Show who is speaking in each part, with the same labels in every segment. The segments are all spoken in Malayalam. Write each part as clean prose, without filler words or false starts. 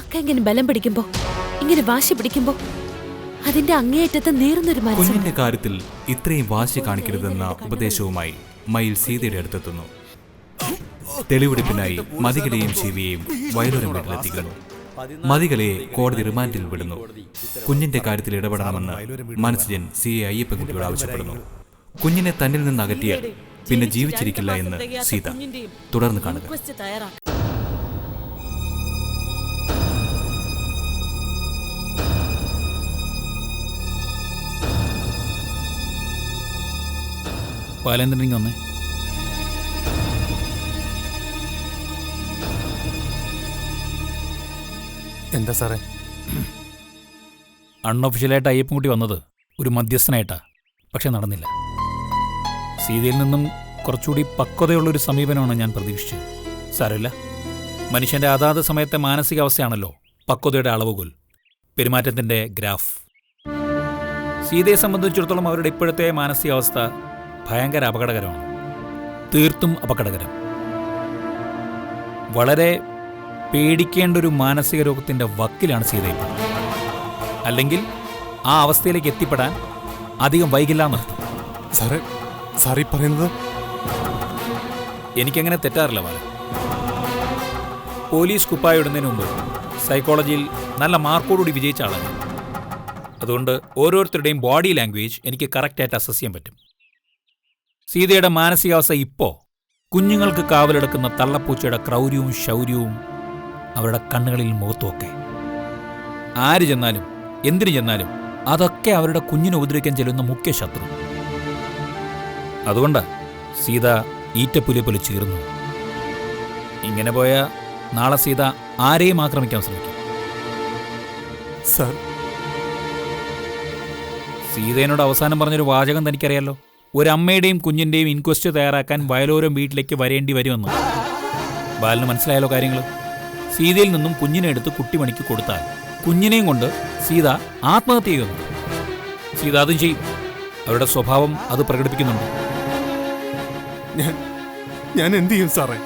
Speaker 1: അക്ക ഇങ്ങനെ ബലം പിടിക്കുമ്പോ, ഇങ്ങനെ വാശി പിടിക്കുമ്പോ അതിന്റെ അങ്ങേയറ്റത്ത് നീറുന്നൊരു മനസ്സ്.
Speaker 2: കുഞ്ഞിന്റെ കാര്യത്തിൽ ഇത്രയും വാശി കാണിക്കരുതെന്ന ഉപദേശവുമായി മയിൽ സീതയുടെ അടുത്തെത്തുന്നു. തെളിവെടുപ്പിനായി മതികലയും ശിവയെയും വയലൂരം വീട്ടിലെത്തിക്കുന്നു. മതികലയെ കോടതി റിമാൻഡിൽ വിടുന്നു. കുഞ്ഞിന്റെ കാര്യത്തിൽ ഇടപെടണമെന്ന് മനസ്ജൻ CA അയ്യപ്പൻകുട്ടിയോട് ആവശ്യപ്പെടുന്നു. കുഞ്ഞിനെ തന്നിൽ നിന്ന് അകറ്റിയാൽ പിന്നെ ജീവിച്ചിരിക്കില്ല എന്ന് സീത. തുടർന്ന് കാണുക.
Speaker 3: ബാലേന്ദ്രനിങ് വന്നേ.
Speaker 4: എന്താ സാറേ?
Speaker 3: അൺഒഫീഷ്യലായിട്ട് അയ്യപ്പൻകുട്ടി വന്നത് ഒരു മധ്യസ്ഥനായിട്ടാ, പക്ഷെ നടന്നില്ല. സീതയിൽ നിന്നും കുറച്ചുകൂടി പക്വതയുള്ളൊരു സമീപനമാണ് ഞാൻ പ്രതീക്ഷിച്ചത്. സാരമില്ല, മനുഷ്യൻ്റെ അതാത് സമയത്തെ മാനസികാവസ്ഥയാണല്ലോ പക്വതയുടെ അളവുകോൽ, പെരുമാറ്റത്തിൻ്റെ ഗ്രാഫ്. സീതയെ സംബന്ധിച്ചിടത്തോളം അവരുടെ ഇപ്പോഴത്തെ മാനസികാവസ്ഥ ഭയങ്കര അപകടകരമാണ്, തീർത്തും അപകടകരം. വളരെ പേടിക്കേണ്ട ഒരു മാനസിക രോഗത്തിൻ്റെ വക്കിലാണ് സീത ഇപ്പോൾ. അല്ലെങ്കിൽ ആ അവസ്ഥയിലേക്ക് എത്തിപ്പെടാൻ അധികം വൈകില്ല എന്നർത്ഥം.
Speaker 4: സാറേ പറയുന്നത്
Speaker 3: എനിക്കങ്ങനെ തെറ്റാറില്ല ബാല. പോലീസ് കുപ്പായ ഇടുന്നതിന് മുമ്പ് സൈക്കോളജിയിൽ നല്ല മാർക്കോടുകൂടി വിജയിച്ച ആളാണ്. അതുകൊണ്ട് ഓരോരുത്തരുടെയും ബോഡി ലാംഗ്വേജ് എനിക്ക് കറക്റ്റായിട്ട് അസസ് ചെയ്യാൻ പറ്റും. സീതയുടെ മാനസികാവസ്ഥ ഇപ്പോൾ കുഞ്ഞുങ്ങൾക്ക് കാവലെടുക്കുന്ന തള്ളപ്പൂച്ചയുടെ ക്രൗര്യവും ശൗര്യവും അവരുടെ കണ്ണുകളിൽ മുഖത്തുമൊക്കെ. ആര് ചെന്നാലും എന്തിനു ചെന്നാലും അതൊക്കെ അവരുടെ കുഞ്ഞിനെ ഉപദ്രവിക്കാൻ ചെല്ലുന്ന മുഖ്യ ശത്രു. അതുകൊണ്ട് സീത ഈറ്റപ്പുലിയെ പോലെ ചീർന്നു. ഇങ്ങനെ പോയ നാളെ സീത ആരെയും ആക്രമിക്കാൻ ശ്രമിക്കും. സീതേനോട് അവസാനം പറഞ്ഞൊരു വാചകം തനിക്കറിയാലോ. ഒരമ്മയുടെയും കുഞ്ഞിൻ്റെയും ഇൻക്വസ്റ്റ് തയ്യാറാക്കാൻ വയലോരം വീട്ടിലേക്ക് വരേണ്ടി വരുമെന്ന്. ബാലിന് മനസ്സിലായാലോ കാര്യങ്ങൾ. സീതയിൽ നിന്നും കുഞ്ഞിനെ എടുത്ത് കുട്ടിമണിക്ക് കൊടുത്താൽ കുഞ്ഞിനെയും കൊണ്ട് സീത ആത്മഹത്യ ചെയ്യുന്നു. സീത അതും ചെയ്യും. അവരുടെ സ്വഭാവം അത് പ്രകടിപ്പിക്കുന്നുണ്ട്.
Speaker 4: ഞാൻ എന്ത് ചെയ്യും സാറേ?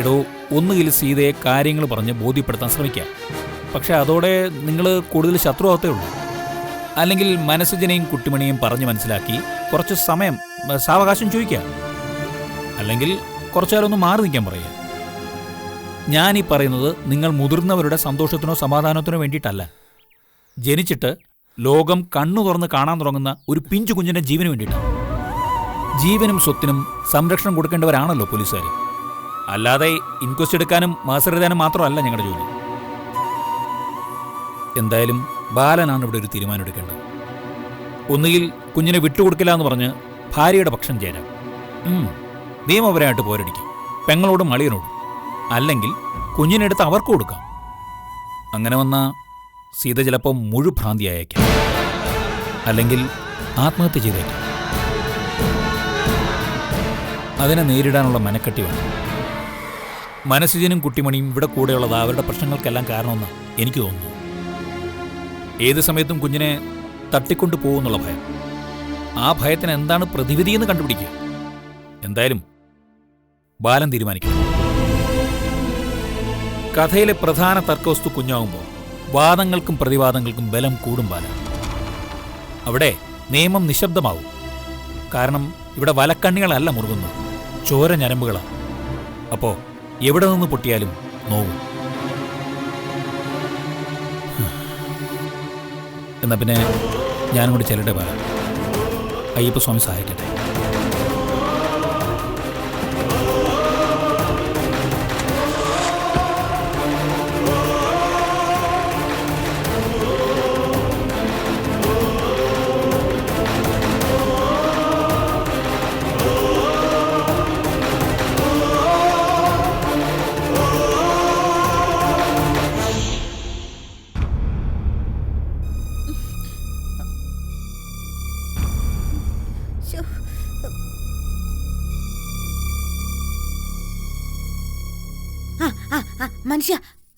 Speaker 3: ഇടോ, ഒന്നുകിൽ സീതയെ കാര്യങ്ങൾ പറഞ്ഞ് ബോധ്യപ്പെടുത്താൻ ശ്രമിക്കാം. പക്ഷെ അതോടെ നിങ്ങൾ കൂടുതൽ ശത്രുവാകത്തേ ഉള്ളൂ. അല്ലെങ്കിൽ മനസ്സജനെയും കുട്ടിമണിയും പറഞ്ഞ് മനസ്സിലാക്കി കുറച്ച് സമയം സാവകാശം ചോദിക്കുക. അല്ലെങ്കിൽ കുറച്ചുകാലമൊന്ന് മാറി നിൽക്കാൻ പറയുക. ഞാനീ പറയുന്നത് നിങ്ങൾ മുതിർന്നവരുടെ സന്തോഷത്തിനോ സമാധാനത്തിനോ വേണ്ടിയിട്ടല്ല. ജനിച്ചിട്ട് ലോകം കണ്ണു തുറന്ന് കാണാൻ തുടങ്ങുന്ന ഒരു പിഞ്ചു കുഞ്ഞിൻ്റെ ജീവന് വേണ്ടിയിട്ടാണ്. ജീവനും സ്വത്തിനും സംരക്ഷണം കൊടുക്കേണ്ടവരാണല്ലോ പോലീസുകാർ. അല്ലാതെ ഇൻക്വസ്റ്റ് എടുക്കാനും മാസെഴുതാനും മാത്രമല്ല ഞങ്ങളുടെ ജോലി. എന്തായാലും ബാലനാണ് ഇവിടെ ഒരു തീരുമാനം എടുക്കേണ്ടത്. ഒന്നുകിൽ കുഞ്ഞിനെ വിട്ടുകൊടുക്കില്ല എന്ന് പറഞ്ഞ് ഭാര്യയുടെ പക്ഷം ചേരാം, നിയമപരമായിട്ട് പോരടിക്കാം, പെങ്ങളോടും അളിയനോടും. അല്ലെങ്കിൽ കുഞ്ഞിനെടുത്ത് അവർക്ക് കൊടുക്കാം. അങ്ങനെ വന്നാൽ സീത ചിലപ്പോൾ മുഴുഭ്രാന്തിയായേക്കാം. അല്ലെങ്കിൽ ആത്മഹത്യ ചെയ്തേക്കാം. അതിനെ നേരിടാനുള്ള മനക്കെട്ടി വേണം. മനസ്സുജനും കുട്ടിമണിയും ഇവിടെ കൂടെയുള്ളത് അവരുടെ പ്രശ്നങ്ങൾക്കെല്ലാം കാരണമെന്ന് എനിക്ക് തോന്നുന്നു. ഏത് സമയത്തും കുഞ്ഞിനെ തട്ടിക്കൊണ്ടു പോകുന്നുള്ള ഭയം. ആ ഭയത്തിന് എന്താണ് പ്രതിവിധിയെന്ന് കണ്ടുപിടിക്കുക. എന്തായാലും ബാലൻ തീരുമാനിക്കണം. കഥയിലെ പ്രധാന തർക്കവസ്തു കുഞ്ഞാവുമ്പോൾ വാദങ്ങൾക്കും പ്രതിവാദങ്ങൾക്കും ബലം കൂടും ബാലൻ. അവിടെ നിയമം നിശബ്ദമാവും. കാരണം ഇവിടെ വലക്കണ്ണികളല്ല മുറുകുന്നു, ചോര ഞരമ്പുകളാണ്. അപ്പോൾ എവിടെ നിന്ന് പൊട്ടിയാലും നോവും. എന്നാൽ പിന്നെ ഞാനും കൂടി ചെല്ലട്ടെ ബാല. അയ്യപ്പസ്വാമി സഹായിക്കട്ടെ.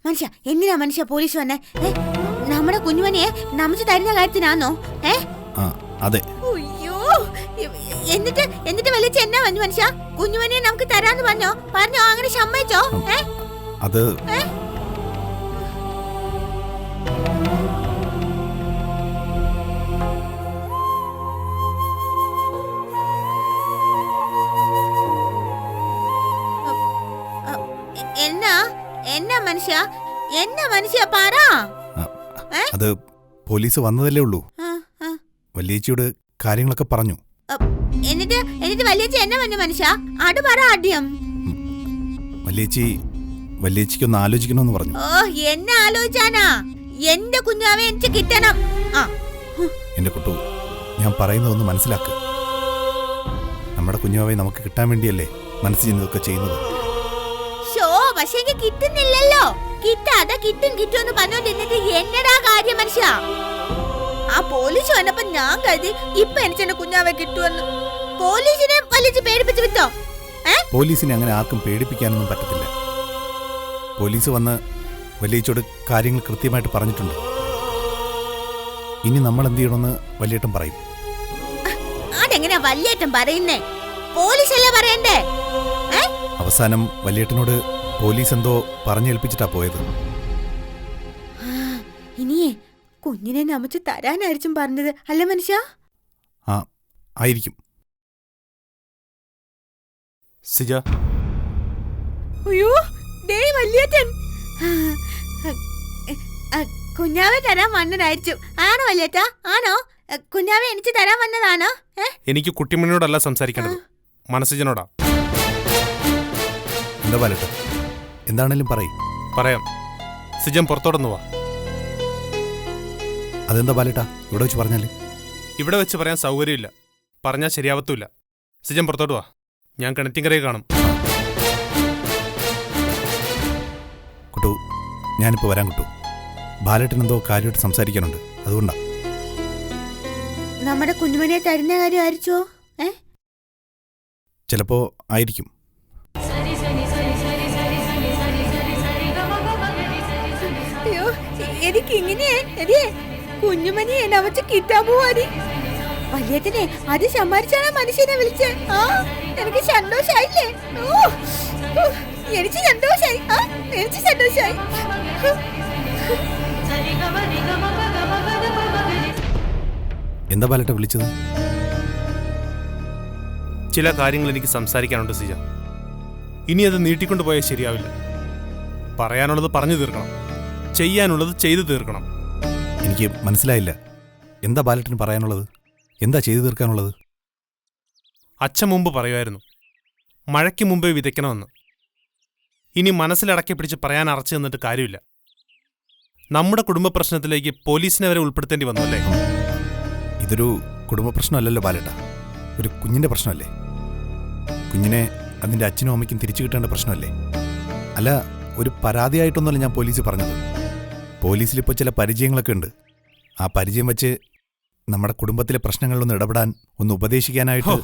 Speaker 5: മനുഷ്യ എന്തിനാ മനുഷ്യ പോലീസ് വന്നേ? നമ്മുടെ കുഞ്ഞുമണിയെ നമുക്ക് തരുന്ന കാര്യത്തിനാണോ?
Speaker 4: അതെ.
Speaker 5: എന്നിട്ട് വലിച്ച എന്നാ വന്നു മനുഷ്യ? കുഞ്ഞുമണിയെ നമുക്ക് തരാന്ന് പറഞ്ഞോ? അങ്ങനെ സമ്മതിച്ചോ?
Speaker 4: അത്
Speaker 5: മനുഷ്യ? എന്നാ മനുഷ്യ പറ.
Speaker 4: അത് പോലീസ് വന്നതല്ലേ ഉള്ളൂ.
Speaker 5: ആ, ആ.
Speaker 4: വല്യേച്ചിയോട് കാര്യങ്ങളൊക്കെ പറഞ്ഞു.
Speaker 5: എന്നിട്ട് വലിയച്ഛ എന്നെ പറഞ്ഞു മനുഷ്യ? അത് പറ ആദ്യം.
Speaker 4: വല്യേച്ചിക്കൊന്ന് ആലോചിക്കണമെന്ന് പറഞ്ഞു.
Speaker 5: ഓ, എന്നെ ആലോചിച്ചാനാ? എന്റെ കുഞ്ഞാവെ എനിക്ക് കിട്ടണം.
Speaker 4: എന്റെ കുട്ടു, ഞാൻ പറയുന്നതൊന്ന് മനസ്സിലാക്ക്. നമ്മുടെ കുഞ്ഞാവെ നമുക്ക് കിട്ടാൻ വേണ്ടിയല്ലേ മനസ്സ് ചെയ്യുന്നതൊക്കെ ചെയ്യുന്നത്.
Speaker 5: പക്ഷെ എനിക്ക് കിട്ടുന്നില്ലല്ലോ. കിട്ടാതെ കിട്ടുമെന്ന് പറഞ്ഞോണ്ടിരുന്നിട്ട് എന്നടാ കാര്യം മനുഷ്യ? ആ പോലീസ് വന്നപ്പോ ഞാൻ കരുതി ഇപ്പൊ എനിക്ക് എന്റെ കുഞ്ഞാവെ കിട്ടുമെന്ന്. പോലീസിനെ വലിച്ച് പേടിപ്പിച്ചു വിട്ടോ?
Speaker 4: പോലീസിനെ അങ്ങനെ ആർക്കും പേടിപ്പിക്കാനൊന്നും പറ്റത്തില്ല. പോലീസ് വന്ന് വല്യേച്ചിയോട് കാര്യങ്ങൾ കൃത്യമായിട്ട് പറഞ്ഞിട്ടുണ്ട്. ഇനി നമ്മൾ എന്ത് ചെയ്യണമെന്ന് വല്യേട്ടൻ പറയും.
Speaker 5: അതെങ്ങനെയാ വല്യേട്ടൻ പറയുന്നേ? പോലീസല്ലേ പറയണ്ടേ?
Speaker 4: അവസാനം വല്യേട്ടനോട് പോലീസ് എന്തോ പറഞ്ഞേൽപ്പിച്ചിട്ടാ പോയത്.
Speaker 5: ഇനിയേ കുഞ്ഞിനെ നമിച്ച് തരാനായിരിക്കും പറഞ്ഞത് അല്ലേ മനുഷ്യ?
Speaker 4: ആ, ആയിരിക്കും.
Speaker 2: സിജ,
Speaker 5: അയ്യോ, ദേ വല്യേട്ടൻ. കുഞ്ഞാവെ തരാൻ വന്നതായിരിക്കും. ആണോ വല്യേട്ടാ? ആണോ? കുഞ്ഞാവെ എനിക്ക് തരാൻ വന്നതാണോ?
Speaker 6: എനിക്ക് കുട്ടിമണിയോടല്ല സംസാരിക്കേണ്ടത്, മനസ്സിജനോടാ.
Speaker 4: എന്താ ബാലേട്ട, എന്താണേലും പറയും.
Speaker 6: പറയാം. സിജൻ പുറത്തോടൊന്നു വാ.
Speaker 4: അതെന്താ ബാലേട്ട ഇവിടെ വെച്ച് പറഞ്ഞാല്?
Speaker 6: ഇവിടെ വെച്ച് പറയാൻ സൗകര്യമില്ല, പറഞ്ഞാൽ ശരിയാവത്തുമില്ല. സിജൻ പുറത്തോട്ട് വാ, ഞാൻ കിണറ്റിങ്കരയിൽ കാണും.
Speaker 4: കുട്ടു, ഞാനിപ്പോൾ വരാൻ കുട്ടു. ബാലേട്ടൻ എന്തോ കാര്യമായിട്ട് സംസാരിക്കാനുണ്ട്, അതുകൊണ്ടാ.
Speaker 5: നമ്മുടെ കുഞ്ഞുമണിയെ തരുന്ന കാര്യം ആയിരിച്ചോ?
Speaker 4: ചിലപ്പോ ആയിരിക്കും.
Speaker 5: അയ്യോ, എനിക്ക് ഇങ്ങനെയേ കുഞ്ഞുമണിയെ നമച്ച് കിട്ടാൻ പോവാതി. വല്യേട്ടനെ അത് സമ്മാനിച്ചാണ് മനുഷ്യനെ വിളിച്ചേ. എനിക്ക് സന്തോഷായില്ലേ? എനിക്ക് സന്തോഷായി. എനിക്ക് സന്തോഷായി.
Speaker 4: എന്താ ബാലേട്ട വിളിച്ചത്?
Speaker 6: ചില കാര്യങ്ങൾ എനിക്ക് സംസാരിക്കാനുണ്ട് സിജ. ഇനി അത് നീട്ടിക്കൊണ്ടു പോയാൽ ശരിയാവില്ല. പറയാനുള്ളത് പറഞ്ഞു തീർക്കണം, ചെയ്യാനുള്ളത് ചെയ്തു തീർക്കണം.
Speaker 4: എനിക്ക് മനസ്സിലായില്ല. എന്താ ബാലേട്ടന് പറയാനുള്ളത്? എന്താ ചെയ്തു തീർക്കാനുള്ളത്?
Speaker 6: അച്ഛൻ മുമ്പ് പറയുമായിരുന്നു, മഴയ്ക്ക് മുമ്പേ വിതയ്ക്കണമെന്ന്. ഇനി മനസ്സിലടക്കി പിടിച്ച് പറയാൻ അറച്ചു തന്നിട്ട് കാര്യമില്ല. നമ്മുടെ കുടുംബ പ്രശ്നത്തിലേക്ക് പോലീസിനെ വരെ ഉൾപ്പെടുത്തേണ്ടി വന്നു അല്ലേ?
Speaker 4: ഇതൊരു കുടുംബ പ്രശ്നമല്ലല്ലോ ബാലേട്ട, ഒരു കുഞ്ഞിൻ്റെ പ്രശ്നമല്ലേ? കുഞ്ഞിനെ അതിൻ്റെ അച്ഛനും അമ്മയ്ക്കും തിരിച്ചു കിട്ടേണ്ട പ്രശ്നമല്ലേ? അല്ല, ഒരു പരാതിയായിട്ടൊന്നുമല്ല ഞാൻ പോലീസ് പറഞ്ഞത്. പോലീസിലിപ്പോൾ ചില പരിചയങ്ങളൊക്കെ ഉണ്ട്. ആ പരിചയം വെച്ച് നമ്മുടെ കുടുംബത്തിലെ പ്രശ്നങ്ങളിലൊന്ന് ഇടപെടാൻ, ഒന്ന് ഉപദേശിക്കാനായിട്ട്.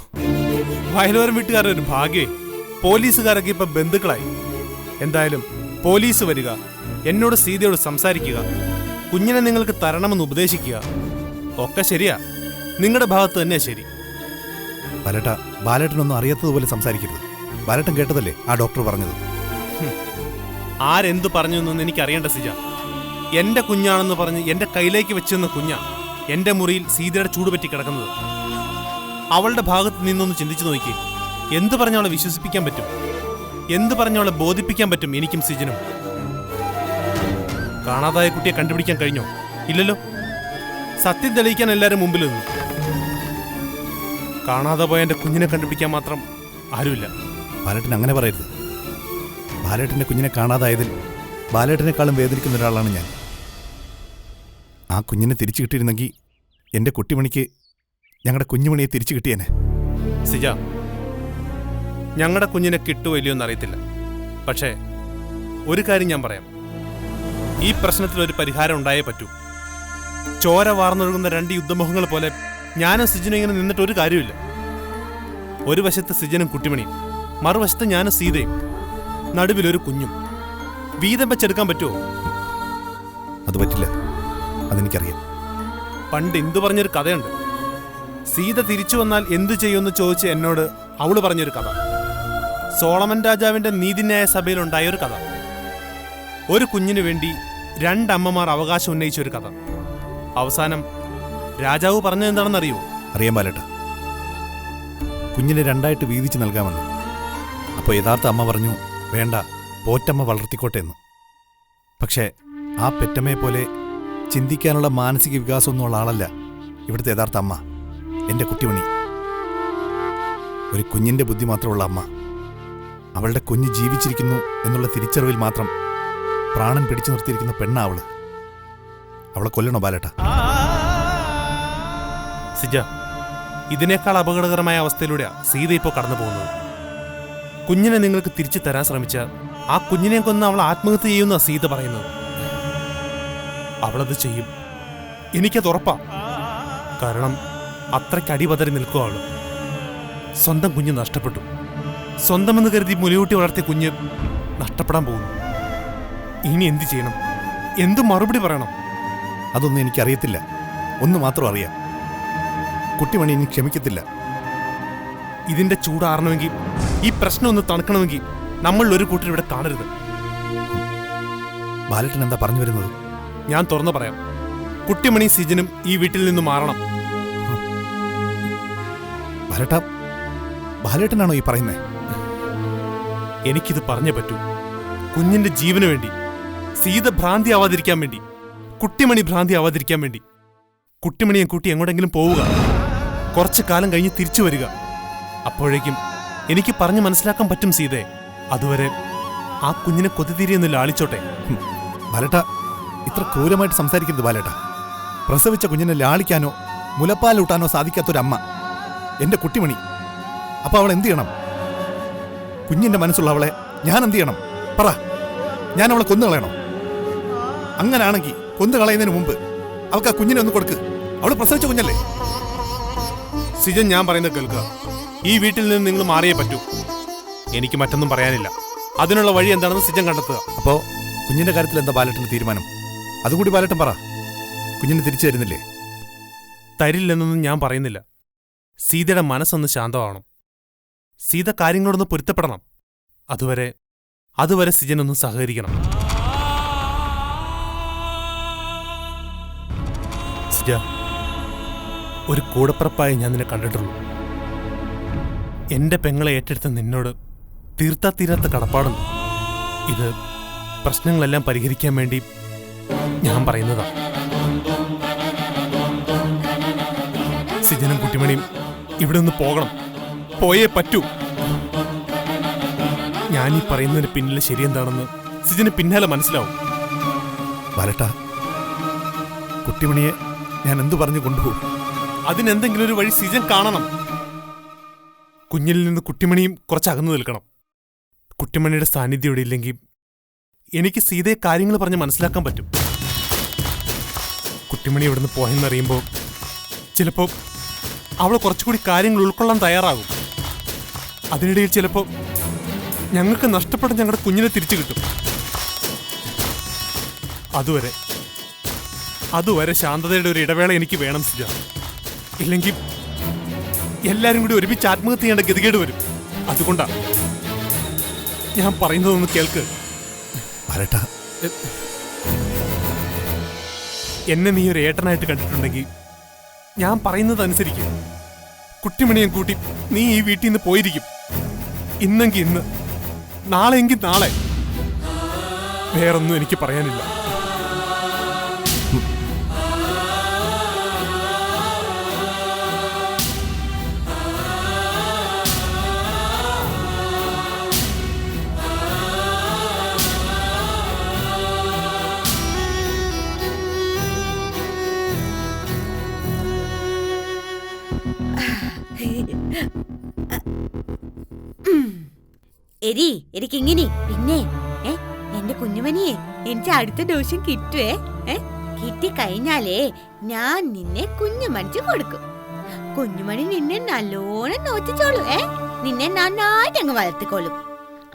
Speaker 6: വയലോരം വീട്ടുകാരുടെ ഒരു ഭാഗ്യേ, പോലീസുകാരൊക്കെ ഇപ്പൊ ബന്ധുക്കളായി. എന്തായാലും പോലീസ് വരിക, എന്നോട് സീതയോട് സംസാരിക്കുക, കുഞ്ഞിനെ നിങ്ങൾക്ക് തരണമെന്ന് ഉപദേശിക്കുക, ഒക്കെ ശരിയാ. നിങ്ങളുടെ ഭാഗത്ത് തന്നെയാ ശരി.
Speaker 4: ബാലേട്ട, ബാലേട്ടനൊന്നും അറിയാത്തതുപോലെ സംസാരിക്കരുത്. ബാലേട്ടൻ കേട്ടതല്ലേ ആ ഡോക്ടർ പറഞ്ഞത്?
Speaker 6: ആരെന്തു പറഞ്ഞു എന്നൊന്നും എനിക്കറിയേണ്ട സിജ. എന്റെ കുഞ്ഞാണെന്ന് പറഞ്ഞ് എന്റെ കയ്യിലേക്ക് വെച്ചെന്ന കുഞ്ഞാ എന്റെ മുറിയിൽ സീതയുടെ ചൂടുപറ്റി കിടക്കുന്നത്. അവളുടെ ഭാഗത്ത് നിന്നൊന്ന് ചിന്തിച്ചു നോക്കി. എന്ത് പറഞ്ഞവളെ വിശ്വസിപ്പിക്കാൻ പറ്റും? എന്ത് പറഞ്ഞവളെ ബോധിപ്പിക്കാൻ പറ്റും എനിക്കും സിജനും? കാണാതായ കുട്ടിയെ കണ്ടുപിടിക്കാൻ കഴിഞ്ഞോ? ഇല്ലല്ലോ. സത്യം തെളിയിക്കാൻ എല്ലാവരും മുമ്പിൽ നിന്നു. കാണാതെ പോയ എന്റെ കുഞ്ഞിനെ കണ്ടുപിടിക്കാൻ മാത്രം ആരുമില്ല.
Speaker 4: ബാലേട്ടൻ അങ്ങനെ പറയരുത്. ബാലേട്ടൻ്റെ കുഞ്ഞിനെ കാണാതായതിൽ ബാലേട്ടനെക്കാളും വേദനിക്കുന്ന ഒരാളാണ് ഞാൻ. ആ കുഞ്ഞിനെ തിരിച്ചു കിട്ടിയിരുന്നെങ്കിൽ എൻ്റെ കുട്ടിമണിക്ക് ഞങ്ങളുടെ കുഞ്ഞുമണിയെ തിരിച്ചു കിട്ടിയേനെ.
Speaker 6: സിജ, ഞങ്ങളുടെ കുഞ്ഞിനെ കിട്ടുമോ ഇല്ലയോ എന്നറിയത്തില്ല. പക്ഷേ ഒരു കാര്യം ഞാൻ പറയാം, ഈ പ്രശ്നത്തിലൊരു പരിഹാരം ഉണ്ടായേ പറ്റൂ. ചോര വാർന്നൊഴുകുന്ന രണ്ട് യുദ്ധമുഖങ്ങൾ പോലെ ഞാനും സിജനും ഇങ്ങനെ നിന്നിട്ട് ഒരു കാര്യമില്ല. ഒരു വശത്ത് സിജനും കുട്ടിമണിയും, മറുവശത്ത് ഞാനും സീതയും, നടുവിലൊരു കുഞ്ഞും. വീതം വെച്ചെടുക്കാൻ പറ്റുമോ?
Speaker 4: അത് പറ്റില്ല, അതെനിക്കറിയാം.
Speaker 6: പണ്ട് എന്തു പറഞ്ഞൊരു കഥയുണ്ട്. സീത തിരിച്ചു വന്നാൽ എന്തു ചെയ്യുമെന്ന് ചോദിച്ച് എന്നോട് അവള് പറഞ്ഞൊരു കഥ. സോളമൻ രാജാവിന്റെ നീതിന്യായ സഭയിലുണ്ടായ ഒരു കഥ. ഒരു കുഞ്ഞിനു വേണ്ടി രണ്ടമ്മമാർ അവകാശം ഉന്നയിച്ച ഒരു കഥ. അവസാനം രാജാവ് പറഞ്ഞത് എന്താണെന്നറിയോ?
Speaker 4: അറിയാൻ ബാലേട്ട, കുഞ്ഞിനെ രണ്ടായിട്ട് വീതിച്ച് നൽകാമെന്ന്. അപ്പോൾ യഥാർത്ഥ അമ്മ പറഞ്ഞു, വേണ്ട, പോറ്റമ്മ വളർത്തിക്കോട്ടെ എന്ന്. പക്ഷേ ആ പെറ്റമ്മയെ പോലെ ചിന്തിക്കാനുള്ള മാനസിക വികാസമൊന്നുമുള്ള ആളല്ല ഇവിടുത്തെ യഥാർത്ഥ അമ്മ, എൻ്റെ കുട്ടിമണി. ഒരു കുഞ്ഞിൻ്റെ ബുദ്ധി മാത്രമുള്ള അമ്മ. അവളുടെ കുഞ്ഞ് ജീവിച്ചിരിക്കുന്നു എന്നുള്ള തിരിച്ചറിവിൽ മാത്രം പ്രാണൻ പിടിച്ചു നിർത്തിയിരിക്കുന്ന പെണ്ണ അവള്. അവളെ കൊല്ലണോ ബാലേട്ട?
Speaker 6: സിജ, ഇതിനേക്കാൾ അപകടകരമായ അവസ്ഥയിലൂടെയാ സീത ഇപ്പോൾ കടന്നു പോകുന്നത്. കുഞ്ഞിനെ നിങ്ങൾക്ക് തിരിച്ചു തരാൻ ശ്രമിച്ച ആ കുഞ്ഞിനെ കൊന്ന് അവൾ ആത്മഹത്യ ചെയ്യുന്ന സീത പറയുന്നത്. അവളത് ചെയ്യും, എനിക്കത് ഉറപ്പാ. കാരണം അത്രയ്ക്ക് അടിപതറി നിൽക്കുക അവള്. സ്വന്തം കുഞ്ഞ് നഷ്ടപ്പെട്ടു. സ്വന്തമെന്ന് കരുതി മുലയൂട്ടി വളർത്തിയ കുഞ്ഞ് നഷ്ടപ്പെടാൻ പോകുന്നു. ഇനി എന്ത് ചെയ്യണം? എന്ത് മറുപടി പറയണം?
Speaker 4: അതൊന്നും എനിക്കറിയത്തില്ല. ഒന്ന് മാത്രം അറിയാം, കുട്ടിമണി ഇനി ക്ഷമിക്കത്തില്ല.
Speaker 6: ഇതിന്റെ ചൂടാറണമെങ്കിൽ, ഈ പ്രശ്നം ഒന്ന് തണുക്കണമെങ്കിൽ നമ്മൾ ഒരു കൂട്ടർ ഇവിടെ കാണരുത്.
Speaker 4: ബാലേട്ടൻ എന്താ പറഞ്ഞു വരുന്നത്?
Speaker 6: ഞാൻ തുറന്നു പറയാം, കുട്ടിമണി സിജനും ഈ വീട്ടിൽ നിന്ന് മാറണം.
Speaker 4: ബാലേട്ട, ബാലേട്ടനാണോ ഈ പറയുന്നേ?
Speaker 6: എനിക്കിത് പറഞ്ഞേ പറ്റൂ. കുഞ്ഞിന്റെ ജീവന് വേണ്ടി, സീത ഭ്രാന്തി ആവാതിരിക്കാൻ വേണ്ടി, കുട്ടിമണി ഭ്രാന്തി ആവാതിരിക്കാൻ വേണ്ടി. കുട്ടിമണിയെ കൂട്ടി എങ്ങോട്ടെങ്കിലും പോവുക, കുറച്ചു കാലം കഴിഞ്ഞ് തിരിച്ചു വരിക. അപ്പോഴേക്കും എനിക്ക് പറഞ്ഞു മനസ്സിലാക്കാൻ പറ്റും സീതയെ. അതുവരെ ആ കുഞ്ഞിനെ കൊതിതിരിയെന്ന് ലാളിച്ചോട്ടെ.
Speaker 4: ബാലേട്ട, ഇത്ര ക്രൂരമായിട്ട് സംസാരിക്കരുത് ബാലേട്ട. പ്രസവിച്ച കുഞ്ഞിനെ ലാളിക്കാനോ മുലപ്പാലൂട്ടാനോ സാധിക്കാത്തൊരമ്മ എൻ്റെ കുട്ടിമണി. അപ്പൊ അവൾ എന്ത് ചെയ്യണം? കുഞ്ഞിന്റെ മനസ്സുള്ള അവളെ ഞാൻ എന്ത് ചെയ്യണം? പറ. ഞാൻ അവളെ കൊന്നുകളയണോ? അങ്ങനാണെങ്കിൽ കൊന്നുകളയുന്നതിന് മുമ്പ് അവൾക്ക് ആ കുഞ്ഞിനെ ഒന്ന് കൊടുക്ക്. അവള് പ്രസവിച്ച കുഞ്ഞല്ലേ?
Speaker 6: സിജൻ, ഞാൻ പറയുന്നത് കേൾക്കുക. ഈ വീട്ടിൽ നിന്ന് നിങ്ങൾ മാറിയേ പറ്റൂ. എനിക്ക് മറ്റൊന്നും പറയാനില്ല. അതിനുള്ള വഴി എന്താണെന്ന് സിജൻ കണ്ടെത്തുക.
Speaker 4: അപ്പോ കുഞ്ഞിന്റെ കാര്യത്തിൽ എന്താ ബാലേട്ടന്റെ തീരുമാനം? അതുകൂടി ബാലേട്ടൻ പറ. കുഞ്ഞിനെ തിരിച്ചു തരുന്നില്ലേ?
Speaker 6: തരില്ലെന്നൊന്നും ഞാൻ പറയുന്നില്ല. സീതയുടെ മനസ്സൊന്ന് ശാന്തമാവണം. സീത കാര്യങ്ങളോടൊന്ന് പൊരുത്തപ്പെടണം. അതുവരെ സിജനൊന്ന് സഹകരിക്കണം. സിജ, ഒരു കൂടപ്പിറപ്പായി ഞാൻ നിന്നെ കണ്ടിട്ടുള്ളൂ. എന്റെ പെങ്ങളെ ഏറ്റെടുത്ത നിന്നോട് തീർത്താ കടപ്പാടുണ്ട്. ഇത് പ്രശ്നങ്ങളെല്ലാം പരിഹരിക്കാൻ വേണ്ടി ഞാൻ പറയുന്നതാ. സിജനും കുട്ടിമണിയും ഇവിടെ നിന്ന് പോകണം. പോയേ പറ്റൂ. ഞാനീ പറയുന്നതിന് പിന്നിലെ ശരിയെന്താണെന്ന് സിജന് പിന്നാലെ മനസ്സിലാവും.
Speaker 4: ബാലേട്ട, കുട്ടിമണിയെ ഞാൻ എന്തു പറഞ്ഞു കൊണ്ടുപോകും?
Speaker 6: അതിനെന്തെങ്കിലും ഒരു വഴി സിജൻ കാണണം. കുഞ്ഞിൽ നിന്ന് കുട്ടിമണിയും കുറച്ച് അകന്നു നിൽക്കണം. കുട്ടിമണിയുടെ സാന്നിധ്യം ഇവിടെ ഇല്ലെങ്കിൽ എനിക്ക് സീതയെ കാര്യങ്ങൾ പറഞ്ഞ് മനസ്സിലാക്കാൻ പറ്റും. കുട്ടിമണി ഇവിടുന്ന് പോയെന്നറിയുമ്പോൾ ചിലപ്പോൾ അവൾ കുറച്ചുകൂടി കാര്യങ്ങൾ ഉൾക്കൊള്ളാൻ തയ്യാറാകും. അതിനിടയിൽ ചിലപ്പോൾ ഞങ്ങൾക്ക് നഷ്ടപ്പെട്ട ഞങ്ങളുടെ കുഞ്ഞിനെ തിരിച്ചു കിട്ടും. അതുവരെ ശാന്തതയുടെ ഒരു ഇടവേള എനിക്ക് വേണം സിജ. ഇല്ലെങ്കിൽ എല്ലാരും കൂടി ഒരുമിച്ച് ആത്മഹത്യ ചെയ്യേണ്ട ഗതികേട് വരും. അതുകൊണ്ടാ ഞാൻ പറയുന്നതൊന്ന് കേൾക്ക്.
Speaker 4: ബാലേട്ട,
Speaker 6: എന്നെ നീ ഒരു ഏട്ടനായിട്ട് കണ്ടിട്ടുണ്ടെങ്കിൽ ഞാൻ പറയുന്നത് അനുസരിക്കും. കുട്ടിമണിയെ കൂട്ടി നീ ഈ വീട്ടിൽ നിന്ന് പോയിരിക്കും. ഇന്നെങ്കിൽ ഇന്ന്, നാളെയെങ്കിൽ നാളെ. വേറൊന്നും എനിക്ക് പറയാനില്ല.
Speaker 5: എനിക്കിങ്ങനെ പിന്നെ എന്റെ കുഞ്ഞുമണിയെ എനിക്ക് അടുത്ത ദിവസം കിട്ടുവേ. കിട്ടിക്കഴിഞ്ഞാലേ ഞാൻ നിന്നെ കുഞ്ഞുമണിച്ച് കൊടുക്കും. കുഞ്ഞുമണി നിന്നെ നല്ലോണം നോക്കിച്ചോളൂ. നിന്നെ നന്നായിട്ട് അങ്ങ് വളർത്തിക്കോളും.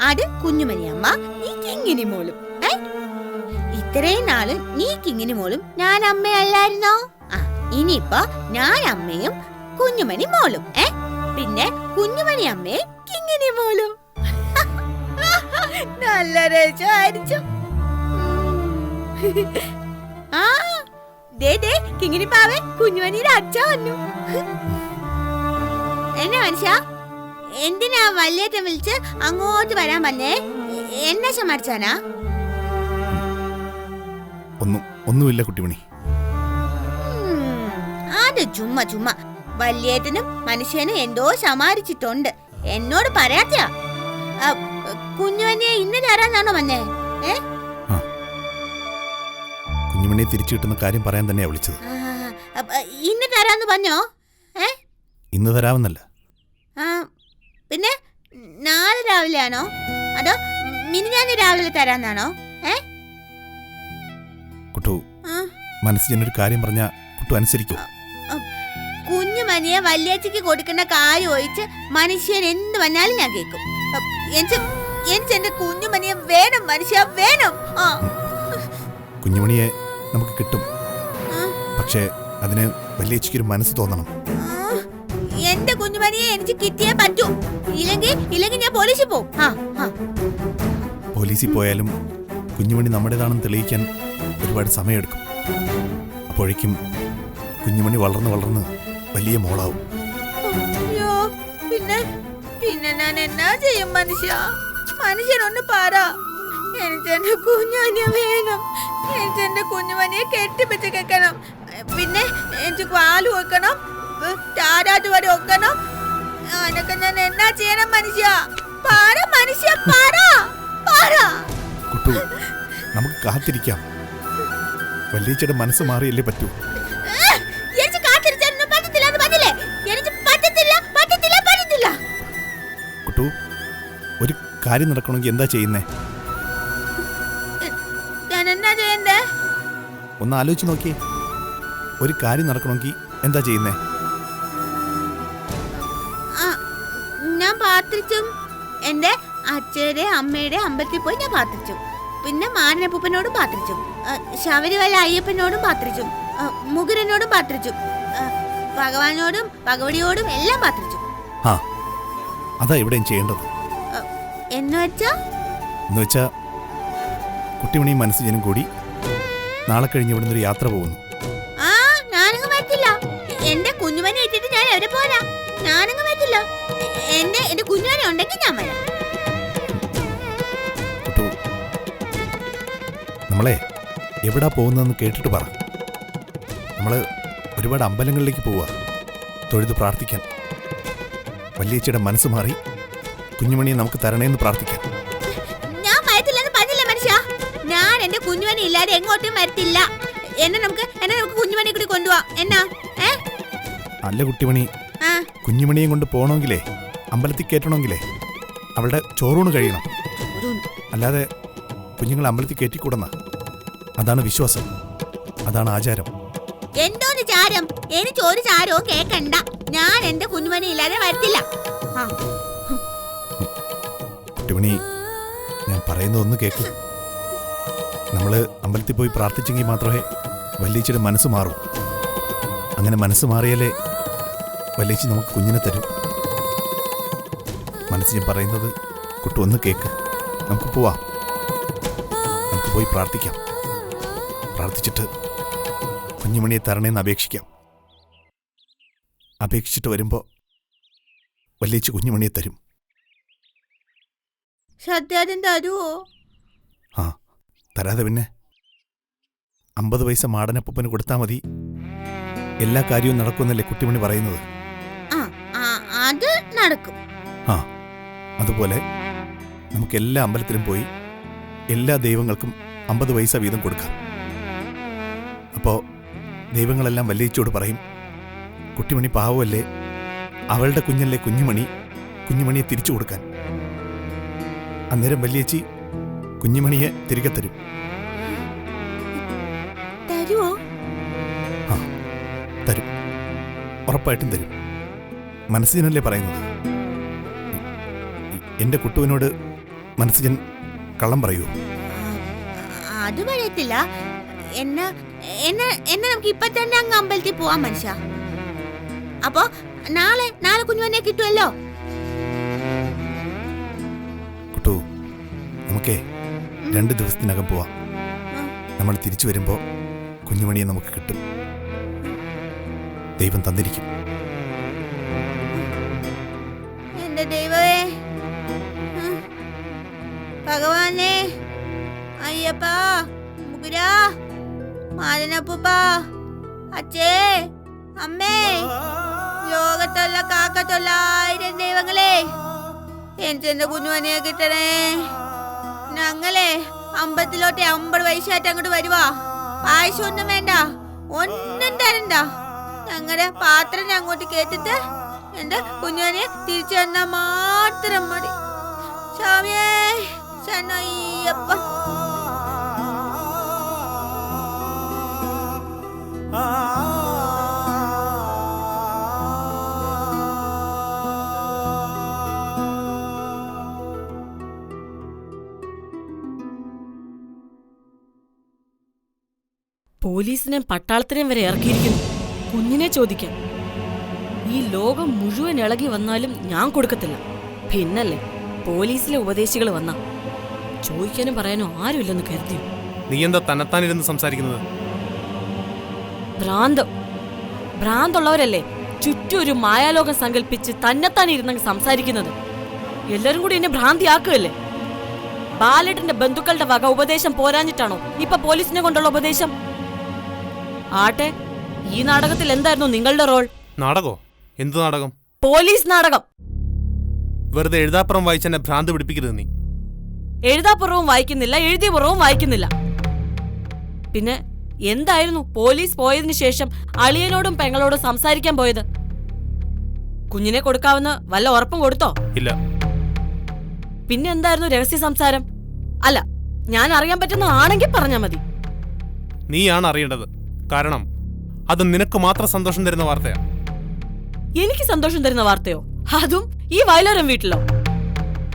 Speaker 5: അത് കുഞ്ഞുമണി അമ്മ നീ കിങ്ങിനി മോളും. ഇത്രയും നാള് നീ കിങ്ങിനി മോളും ഞാൻ അമ്മയല്ലായിരുന്നോ? ഇനിയിപ്പോ ഞാൻ അമ്മയും കുഞ്ഞുമണി മോളും. പിന്നെ കുഞ്ഞുമണി അമ്മയും കിങ്ങിനി മോളും. നല്ല രസമായിരിച്ചു. കിങ്ങിനി പാവേ കുഞ്ഞുമണിയുടെ അച്ഛ വന്നു. എന്നെ മനുഷ്യ, എന്തിനാ വല്യേറ്റം വിളിച്ച് അങ്ങോട്ട് വരാൻ പറഞ്ഞേ? എന്നെ സമ്മതിച്ചാനാ?
Speaker 4: ഒന്നുമില്ല കുട്ടിമണി.
Speaker 5: അത് ചുമ്മാ ചുമ്മാ. വല്യേട്ടനും മനുഷ്യനും എന്തോ സമാരിച്ചിട്ടുണ്ട്. എന്നോട് പറയാത്തയാ. കുഞ്ഞുമണിയെ ഇന്ന് തരാന്നാണോ വന്നേ?
Speaker 4: കുഞ്ഞുമണിയെ തിരിച്ചു കിട്ടുന്ന കാര്യം പറയാൻ തന്നെയാ വിളിച്ചത്.
Speaker 5: ഇന്ന് തരാന്ന് പറഞ്ഞോ?
Speaker 4: ഇന്ന് തരാമെന്നല്ല.
Speaker 5: പിന്നെ നാളെ രാവിലെ ആണോ അതോ മിനിഞ്ഞാന്ന് രാവിലെ തരാന്നാണോ?
Speaker 4: കുട്ടു, മനസ്സിനൊരു കാര്യം പറഞ്ഞാ കുട്ടു അനുസരിക്കൂ.
Speaker 5: കുഞ്ഞുമണിയെ വല്യച്ഛക്ക് കൊടുക്കുന്ന കാര്യം ഒഴിച്ച് മനുഷ്യൻ എന്ത് വന്നാലും ഞാൻ കേൾക്കും. എനിക്ക് എന്റെ കുഞ്ഞുമണിയെ വേണം മനുഷ്യ, വേണം.
Speaker 4: കുഞ്ഞുമണിയെ നമുക്ക് കിട്ടും, പക്ഷേ അതിന് വല്യച്ഛക്കൊരു മനസ്സ് തോന്നണം.
Speaker 5: എന്റെ കുഞ്ഞുമണിയെ എനിക്ക് കിട്ടിയേ പറ്റൂ. ഇല്ലെങ്കിൽ ഞാൻ പോലീസിൽ പോവും.
Speaker 4: പോലീസിൽ പോയാലും കുഞ്ഞുമണി നമ്മുടേതാണെന്ന് തെളിയിക്കാൻ ഒരുപാട് സമയമെടുക്കും. അപ്പോഴേക്കും കുഞ്ഞുമണി വളർന്ന് വലിയ മോളാവും.
Speaker 5: പിന്നെ ഞാൻ എന്നാ ചെയ്യും മനുഷ്യ? മനുഷ്യനൊന്ന് പറ. എനിക്ക് എന്റെ കുഞ്ഞുമണിയെ വേണം. എനിക്ക് എന്റെ കുഞ്ഞുമണിയെ കെട്ടിപ്പിച്ച് കേൾക്കണം. പിന്നെ എനിക്ക് പാല് വെക്കണം, താരാട്ട് വരെ വെക്കണം. അതിനൊക്കെ ഞാൻ എന്നാ ചെയ്യണം മനുഷ്യ? പറ മനുഷ്യ, പറ.
Speaker 4: കുട്ടു, നമുക്ക് കാത്തിരിക്കാം. വല്യച്ഛയുടെ മനസ്സ് മാറിയല്ലേ പറ്റൂ.
Speaker 5: എനിക്ക് കാത്തിരിച്ചാലൊന്നും പറ്റത്തില്ല. അത് പറഞ്ഞില്ലേ? എനിക്ക് പറ്റത്തില്ല.
Speaker 4: കുട്ടു, ഒരു കാര്യം നടക്കണമെങ്കിൽ എന്താ ചെയ്യുന്നേ?
Speaker 5: ഞാൻ എന്നാ ചെയ്യണ്ടേ?
Speaker 4: ഒന്ന് ആലോചിച്ച് നോക്കിയേ. ഒരു കാര്യം നടക്കണമെങ്കിൽ എന്താ ചെയ്യുന്നേ?
Speaker 5: ഞാൻ പ്രാർത്ഥിച്ചും. എന്റെ അച്ഛയുടെ അമ്മയുടെ അമ്പലത്തിൽ പോയി ഞാൻ പ്രാർത്ഥിച്ചു. പിന്നെ മാനപ്പൂപ്പനോടും പ്രാർത്ഥിച്ചു. ശബരിമല അയ്യപ്പനോടും പ്രാർത്ഥിച്ചു. മുകുരനോടും പ്രാർത്ഥിച്ചു. ഭഗവാനോടും ഭഗവതിയോടും എല്ലാം പ്രാർത്ഥിച്ചു.
Speaker 4: അതാ ഇവിടെയും ചെയ്യേണ്ടത്. എന്നുവെച്ചാ കുട്ടിമണിയും മനസ്സുജനും കൂടി നാളെ കഴിഞ്ഞ് ഇവിടുന്ന് ഒരു യാത്ര പോകുന്നു.
Speaker 5: ഞാനങ്ങ് പറ്റില്ല. എന്റെ കുഞ്ഞുമനെ ഇട്ടിട്ട് ഞാൻ എവിടെ പോരാ? ഞാനങ്ങ് പറ്റില്ല. എന്റെ കുഞ്ഞുമനെ ഉണ്ടെങ്കിൽ ഞാൻ വരാം.
Speaker 4: കുട്ടു, നമ്മളെ എവിടാ പോകുന്നതെന്ന് കേട്ടിട്ട് പറ. നമ്മള് ഒരുപാട് അമ്പലങ്ങളിലേക്ക് പോവുക, തൊഴുത് പ്രാർത്ഥിക്കാൻ. വല്യച്ഛയുടെ മനസ്സ് മാറി കുഞ്ഞുമണിയെ നമുക്ക് തരണേന്ന് പ്രാർത്ഥിക്കാം.
Speaker 5: ഞാൻ വരത്തില്ലെന്ന് പറഞ്ഞില്ല മനുഷ്യ. ഞാൻ എന്റെ കുഞ്ഞുമണി ഇല്ലാതെ എങ്ങോട്ടും വരത്തില്ല. എന്നെ നമുക്ക് കുഞ്ഞുമണി കൂടി കൊണ്ടുപോവാ. എന്നാ?
Speaker 4: അല്ല കുട്ടിമണി, കുഞ്ഞുമണിയും കൊണ്ട് പോകണമെങ്കിലേ, അമ്പലത്തിൽ കയറ്റണമെങ്കിലേ അവളുടെ ചോറൂണ് കഴിയണം. അല്ലാതെ കുഞ്ഞുങ്ങളെ അമ്പലത്തിൽ കയറ്റിക്കൂടുന്ന. അതാണ് വിശ്വാസം, അതാണ് ആചാരം.
Speaker 5: എന്തോന്ന് ചാരം? എനിക്ക് ഒരു ചാരവും കേക്കണ്ട. ഞാൻ എന്റെ കുഞ്ഞുമണി ഇല്ലാതെ വരത്തില്ല.
Speaker 4: കുട്ടിമണി, ഞാൻ പറയുന്നതൊന്ന് കേൾക്കൂ. നമ്മള് അമ്പലത്തിൽ പോയി പ്രാർത്ഥിച്ചെങ്കിൽ മാത്രമേ വല്യച്ഛയുടെ മനസ്സ് മാറൂ. അങ്ങനെ മനസ്സ് മാറിയാലേ വല്യച്ഛ നമുക്ക് കുഞ്ഞിനെ തരും. മനസ്സിന് പറയുന്നത് കുട്ടു ഒന്ന് കേക്ക്. നമുക്ക് പോവാം, നമുക്ക് പോയി പ്രാർത്ഥിക്കാം. പ്രാർത്ഥിച്ചിട്ട് കുഞ്ഞുമണിയെ തരണേന്ന് അപേക്ഷിക്കാം. അപേക്ഷിച്ചിട്ട് വരുമ്പോൾ വല്യച്ഛ കുഞ്ഞുമണിയെ തരും.
Speaker 5: സത്യം തരുവോ?
Speaker 4: തരാതെ പിന്നെ 50 പൈസ മാടനപ്പൂപ്പന് കൊടുത്താൽ മതി, എല്ലാ കാര്യവും നടക്കുമെന്നല്ലേ കുട്ടിമണി പറയുന്നത്?
Speaker 5: അത് നടക്കും.
Speaker 4: അതുപോലെ നമുക്ക് എല്ലാ അമ്പലത്തിലും പോയി എല്ലാ ദൈവങ്ങൾക്കും 50 പൈസ വീതം കൊടുക്കാം. അപ്പോൾ ദൈവങ്ങളെല്ലാം വല്യച്ഛയോട് പറയും, കുട്ടിമണി പാവമല്ലേ, അവളുടെ കുഞ്ഞല്ലേ കുഞ്ഞുമണിയെ തിരിച്ചു കൊടുക്കാൻ. അന്നേരം വല്യച്ചി കുഞ്ഞുമണിയെ തിരികെ തരും. തരും, ഉറപ്പായിട്ടും തരും. മനസ്സിനല്ലേ പറയുന്നത്? എന്റെ കുട്ടുവിനോട് മനസ്സിജൻ കള്ളം പറയൂ?
Speaker 5: അത് പറയത്തില്ല. എന്നെ നമുക്ക് ഇപ്പൊ തന്നെ അങ്ങ് അമ്പലത്തിൽ പോവാൻ മനുഷ്യ. അപ്പൊ നാളെ കുഞ്ഞുമനെ കിട്ടുമല്ലോ.
Speaker 4: കുട്ടു, നമുക്കേ 2 ദിവസത്തിനകം പോവാം. നമ്മൾ തിരിച്ചു വരുമ്പോ കുഞ്ഞുമണിയെ നമുക്ക് കിട്ടും. ദൈവം തന്നിരിക്കും.
Speaker 5: എന്റെ ദൈവമേ, ഭഗവാനെ, അയ്യപ്പ, മുകുരാ, മാരനപ്പൂപ്പാ, അച്ഛേ, അമ്മേ, ലോകത്തുള്ള കാക്കത്തുള്ള 1000 ദൈവങ്ങളെ, എന്റെ കുഞ്ഞുവനെ കിട്ടണേ. ഞങ്ങളെ അമ്പലത്തിലോട്ടെ 50 വയസ്സായിട്ട് അങ്ങോട്ട് വരുവാ. പായസം ഒന്നും വേണ്ട, ഒന്നും തരണ്ട. ഞങ്ങളുടെ പാത്രം ഞാൻ അങ്ങോട്ട് കേട്ടിട്ട് എന്റെ കുഞ്ഞുവനെ തിരിച്ചു തന്നാ മാത്രം മതി. സ്വാമിയേ ശരണയ്യപ്പ.
Speaker 7: പോലീസിനെയും പട്ടാളത്തിനെയും വരെ ഇറക്കിയിരിക്കുന്നു കുഞ്ഞിനെ ചോദിക്കാൻ. ഈ ലോകം മുഴുവൻ ഇളകി വന്നാലും ഞാൻ കൊടുക്കത്തില്ല. പിന്നല്ലേ പോലീസിലെ ഉപദേശികൾ വന്ന ചോദിക്കാനും പറയാനും ആരുമില്ലെന്ന് കരുതിയോ?
Speaker 6: നീ എന്താ തന്നെത്താനിരുന്ന് സംസാരിക്കുന്നത്?
Speaker 7: ഭ്രാന്തുള്ളവരല്ലേ ചുറ്റും ഒരു മായാലോകം സങ്കല്പിച്ച് തന്നെത്താൻ ഇരുന്ന് സംസാരിക്കുന്നത്. എല്ലാരും കൂടി എന്നെ ഭ്രാന്തിയാക്കുകയല്ലേ? ബാലേട്ടന്റെ ബന്ധുക്കളുടെ വക ഉപദേശം പോരാഞ്ഞിട്ടാണോ ഇപ്പൊ പോലീസിനെ കൊണ്ടുള്ള ഉപദേശം? ആട്ടെ, ഈ നാടകത്തിൽ എന്തായിരുന്നു നിങ്ങളുടെ റോൾ?
Speaker 6: നാടകോ? എന്ത് നാടകം?
Speaker 7: പോലീസ് നാടകം.
Speaker 6: വെറുതെ എഴുതാപ്പുറം വായിച്ചെന്നെ ഭ്രാന്ത് പിടിപ്പിക്കരുത് നീ.
Speaker 7: എഴുതാപ്പുറവും വായിക്കുന്നില്ല, എഴുതിയപ്പുറവും വായിക്കുന്നില്ല. പിന്നെ എന്തായിരുന്നു പോലീസ് പോയതിനു ശേഷം അളിയനോടും പെങ്ങളോടും സംസാരിക്കാൻ പോയത്? കുഞ്ഞിനെ കൊടുക്കാവുന്ന വല്ല ഉറപ്പും കൊടുത്തോ?
Speaker 6: ഇല്ല.
Speaker 7: പിന്നെ എന്തായിരുന്നു രഹസ്യ സംസാരം? അല്ല, ഞാൻ അറിയാൻ പറ്റുന്നതാണെങ്കിൽ പറഞ്ഞാ മതി.
Speaker 6: നീയാണ് അറിയേണ്ടത്. കാരണം അത് നിനക്ക് മാത്രം സന്തോഷം തരുന്ന വാർത്തയാ.
Speaker 7: എനിക്ക് സന്തോഷം തരുന്ന വാർത്തയോ? അതും ഈ വയലോരം വീട്ടിലോ?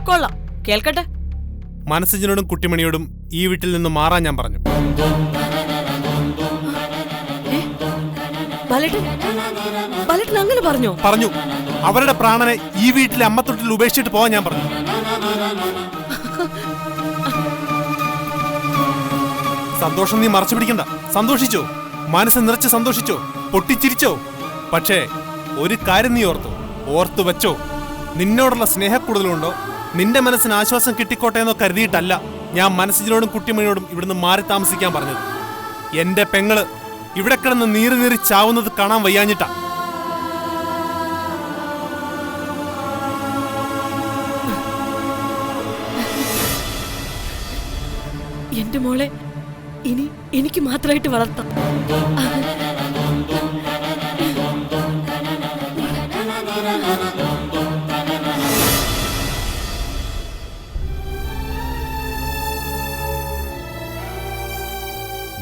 Speaker 7: കൊള്ളാം, കേൾക്കട്ടെ.
Speaker 6: മനസ്സജിനോടും കുട്ടിമണിയോടും ഈ വീട്ടിൽ നിന്ന് മാറാൻ ഞാൻ പറഞ്ഞു.
Speaker 7: ബാലേട്ടൻ അങ്ങനെ പറഞ്ഞോ?
Speaker 6: പറഞ്ഞു. അവരുടെ പ്രാണനെ ഈ വീട്ടിലെ അമ്മത്തൊട്ടിൽ ഉപേക്ഷിച്ചിട്ട് പോവാൻ ഞാൻ പറഞ്ഞു. സന്തോഷം നീ മറച്ചു പിടിക്കണ്ട. സന്തോഷിച്ചോ, മനസ്സ് നിറച്ച് സന്തോഷിച്ചോ, പൊട്ടിച്ചിരിച്ചോ. പക്ഷേ ഒരു കാര്യം നീ ഓർത്തു വെച്ചോ. നിന്നോടുള്ള സ്നേഹക്കൂടുതലുണ്ടോ, നിന്റെ മനസ്സിന് ആശ്വാസം കിട്ടിക്കോട്ടെ എന്നോ കരുതിയിട്ടല്ല ഞാൻ മനസ്സിനോടും കുട്ടിമണിയോടും ഇവിടുന്ന് മാറി താമസിക്കാൻ പറഞ്ഞത്. എന്റെ പെങ്ങള് ഇവിടെ കിടന്ന് നീറി ചാവുന്നത് കാണാൻ വയ്യാഞ്ഞിട്ടാ.
Speaker 7: എന്റെ മോളെ ഇനി എനിക്ക് മാത്രമായിട്ട് വളർത്താം.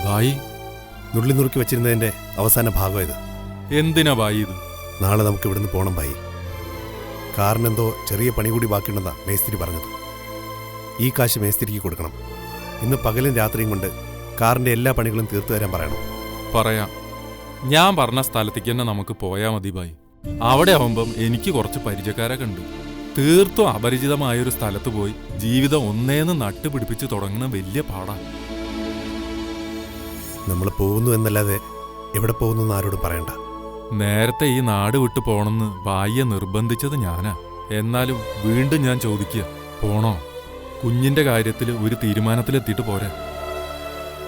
Speaker 8: ഭായി,
Speaker 4: നുള്ളി നുറുക്കി വെച്ചിരുന്നതിന്റെ അവസാന ഭാഗം ഇത്.
Speaker 8: എന്തിനാ ഭായി ഇത്?
Speaker 4: നാളെ നമുക്ക് ഇവിടുന്ന് പോകണം ഭായി. കാറിനെന്തോ ചെറിയ പണി കൂടി ബാക്കിയുണ്ടെന്നാ മേസ്തിരി പറഞ്ഞത്. ഈ കാശ് മേസ്തിരിക്ക് കൊടുക്കണം. ഇന്ന് പകലും രാത്രിയും കൊണ്ട് കാറിന്റെ എല്ലാ പണികളും തീർത്തു തരാൻ പറയണം.
Speaker 8: പറയാം. ഞാൻ പറഞ്ഞ സ്ഥലത്തേക്ക് തന്നെ നമുക്ക് പോയാ മതി ഭായി. അവിടെ ആവുമ്പം എനിക്ക് കുറച്ച് പരിചയക്കാരൊക്കെ ഉണ്ട്. തീർത്തും അപരിചിതമായൊരു സ്ഥലത്ത് പോയി ജീവിതം ഒന്നേന്ന് നട്ടുപിടിപ്പിച്ച് തുടങ്ങുന്ന വലിയ പാടാണ്.
Speaker 4: നമ്മൾ പോകുന്നു എന്നല്ലാതെ എവിടെ പോകുന്നു എന്ന് ആരോടും പറയണ്ട.
Speaker 8: നേരത്തെ ഈ നാട് വിട്ടു പോണെന്ന് ഭായിയെ നിർബന്ധിച്ചത് ഞാനാ. എന്നാലും വീണ്ടും ഞാൻ ചോദിക്കുക, പോണോ? കുഞ്ഞിന്റെ കാര്യത്തിൽ ഒരു തീരുമാനത്തിലെത്തിയിട്ട് പോരാ.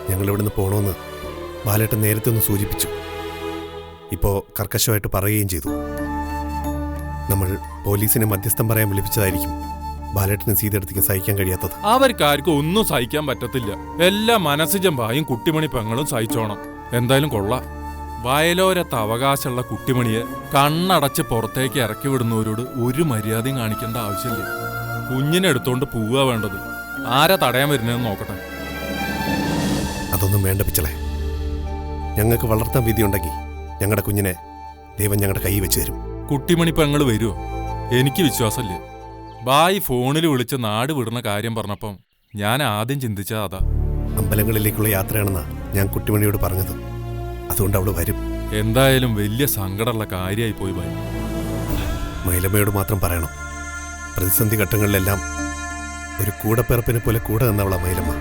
Speaker 4: ഞങ്ങൾ ഇവിടുന്ന് പോകണമെന്ന് ബാലേട്ടൻ നേരത്തെ ഒന്ന് സൂചിപ്പിച്ചു. ഇപ്പോൾ കർക്കശമായിട്ട് പറയുകയും ചെയ്തു. നമ്മൾ പോലീസിനെ മധ്യസ്ഥം പറയാൻ വിളിപ്പിച്ചതായിരിക്കും ബാലേട്ടനും സീതയെടുത്തേക്കും സഹിക്കാൻ കഴിയാത്തത്.
Speaker 8: അവർക്കാർക്കും ഒന്നും സഹിക്കാൻ പറ്റത്തില്ല. എല്ലാ മനസ്സിജം ഭായും കുട്ടിമണി പെങ്ങളും സഹിച്ചോണം. എന്തായാലും കൊള്ളാം. വയലോരത്ത് അവകാശമുള്ള കുട്ടിമണിയെ കണ്ണടച്ച് പുറത്തേക്ക് ഇറക്കി വിടുന്നവരോട് ഒരു മര്യാദയും കാണിക്കേണ്ട ആവശ്യമില്ല. കുഞ്ഞിനെ എടുത്തോണ്ട് പോവുക വേണ്ടത്. ആരാ തടയാൻ വരുന്നതെന്ന് നോക്കട്ടെ.
Speaker 4: അതൊന്നും വേണ്ട പിച്ചളെ. ഞങ്ങൾക്ക് വളർത്താൻ വിധിയുണ്ടെങ്കിൽ ഞങ്ങളുടെ കുഞ്ഞിനെ ദൈവം ഞങ്ങളുടെ കൈ വെച്ച് തരും.
Speaker 8: കുട്ടിമണി പെങ്ങൾ വരുമോ? എനിക്ക് വിശ്വാസമില്ല. ബായി ഫോണിൽ വിളിച്ച് നാട് വിടുന്ന കാര്യം പറഞ്ഞപ്പം ഞാൻ ആദ്യം ചിന്തിച്ചത് അതാ.
Speaker 4: അമ്പലങ്ങളിലേക്കുള്ള യാത്രയാണെന്നാ ഞാൻ കുട്ടിമണിയോട് പറഞ്ഞത്. അതുകൊണ്ട് അവള് വരും.
Speaker 8: എന്തായാലും വലിയ സങ്കടമുള്ള കാര്യമായി പോയി ബായി.
Speaker 4: മൈലമ്മയോട് മാത്രം പറയണം. പ്രതിസന്ധി ഘട്ടങ്ങളിലെല്ലാം ഒരു കൂടപ്പിറപ്പിനെ പോലെ കൂടെ നിന്നവളാ മൈലമ്മ.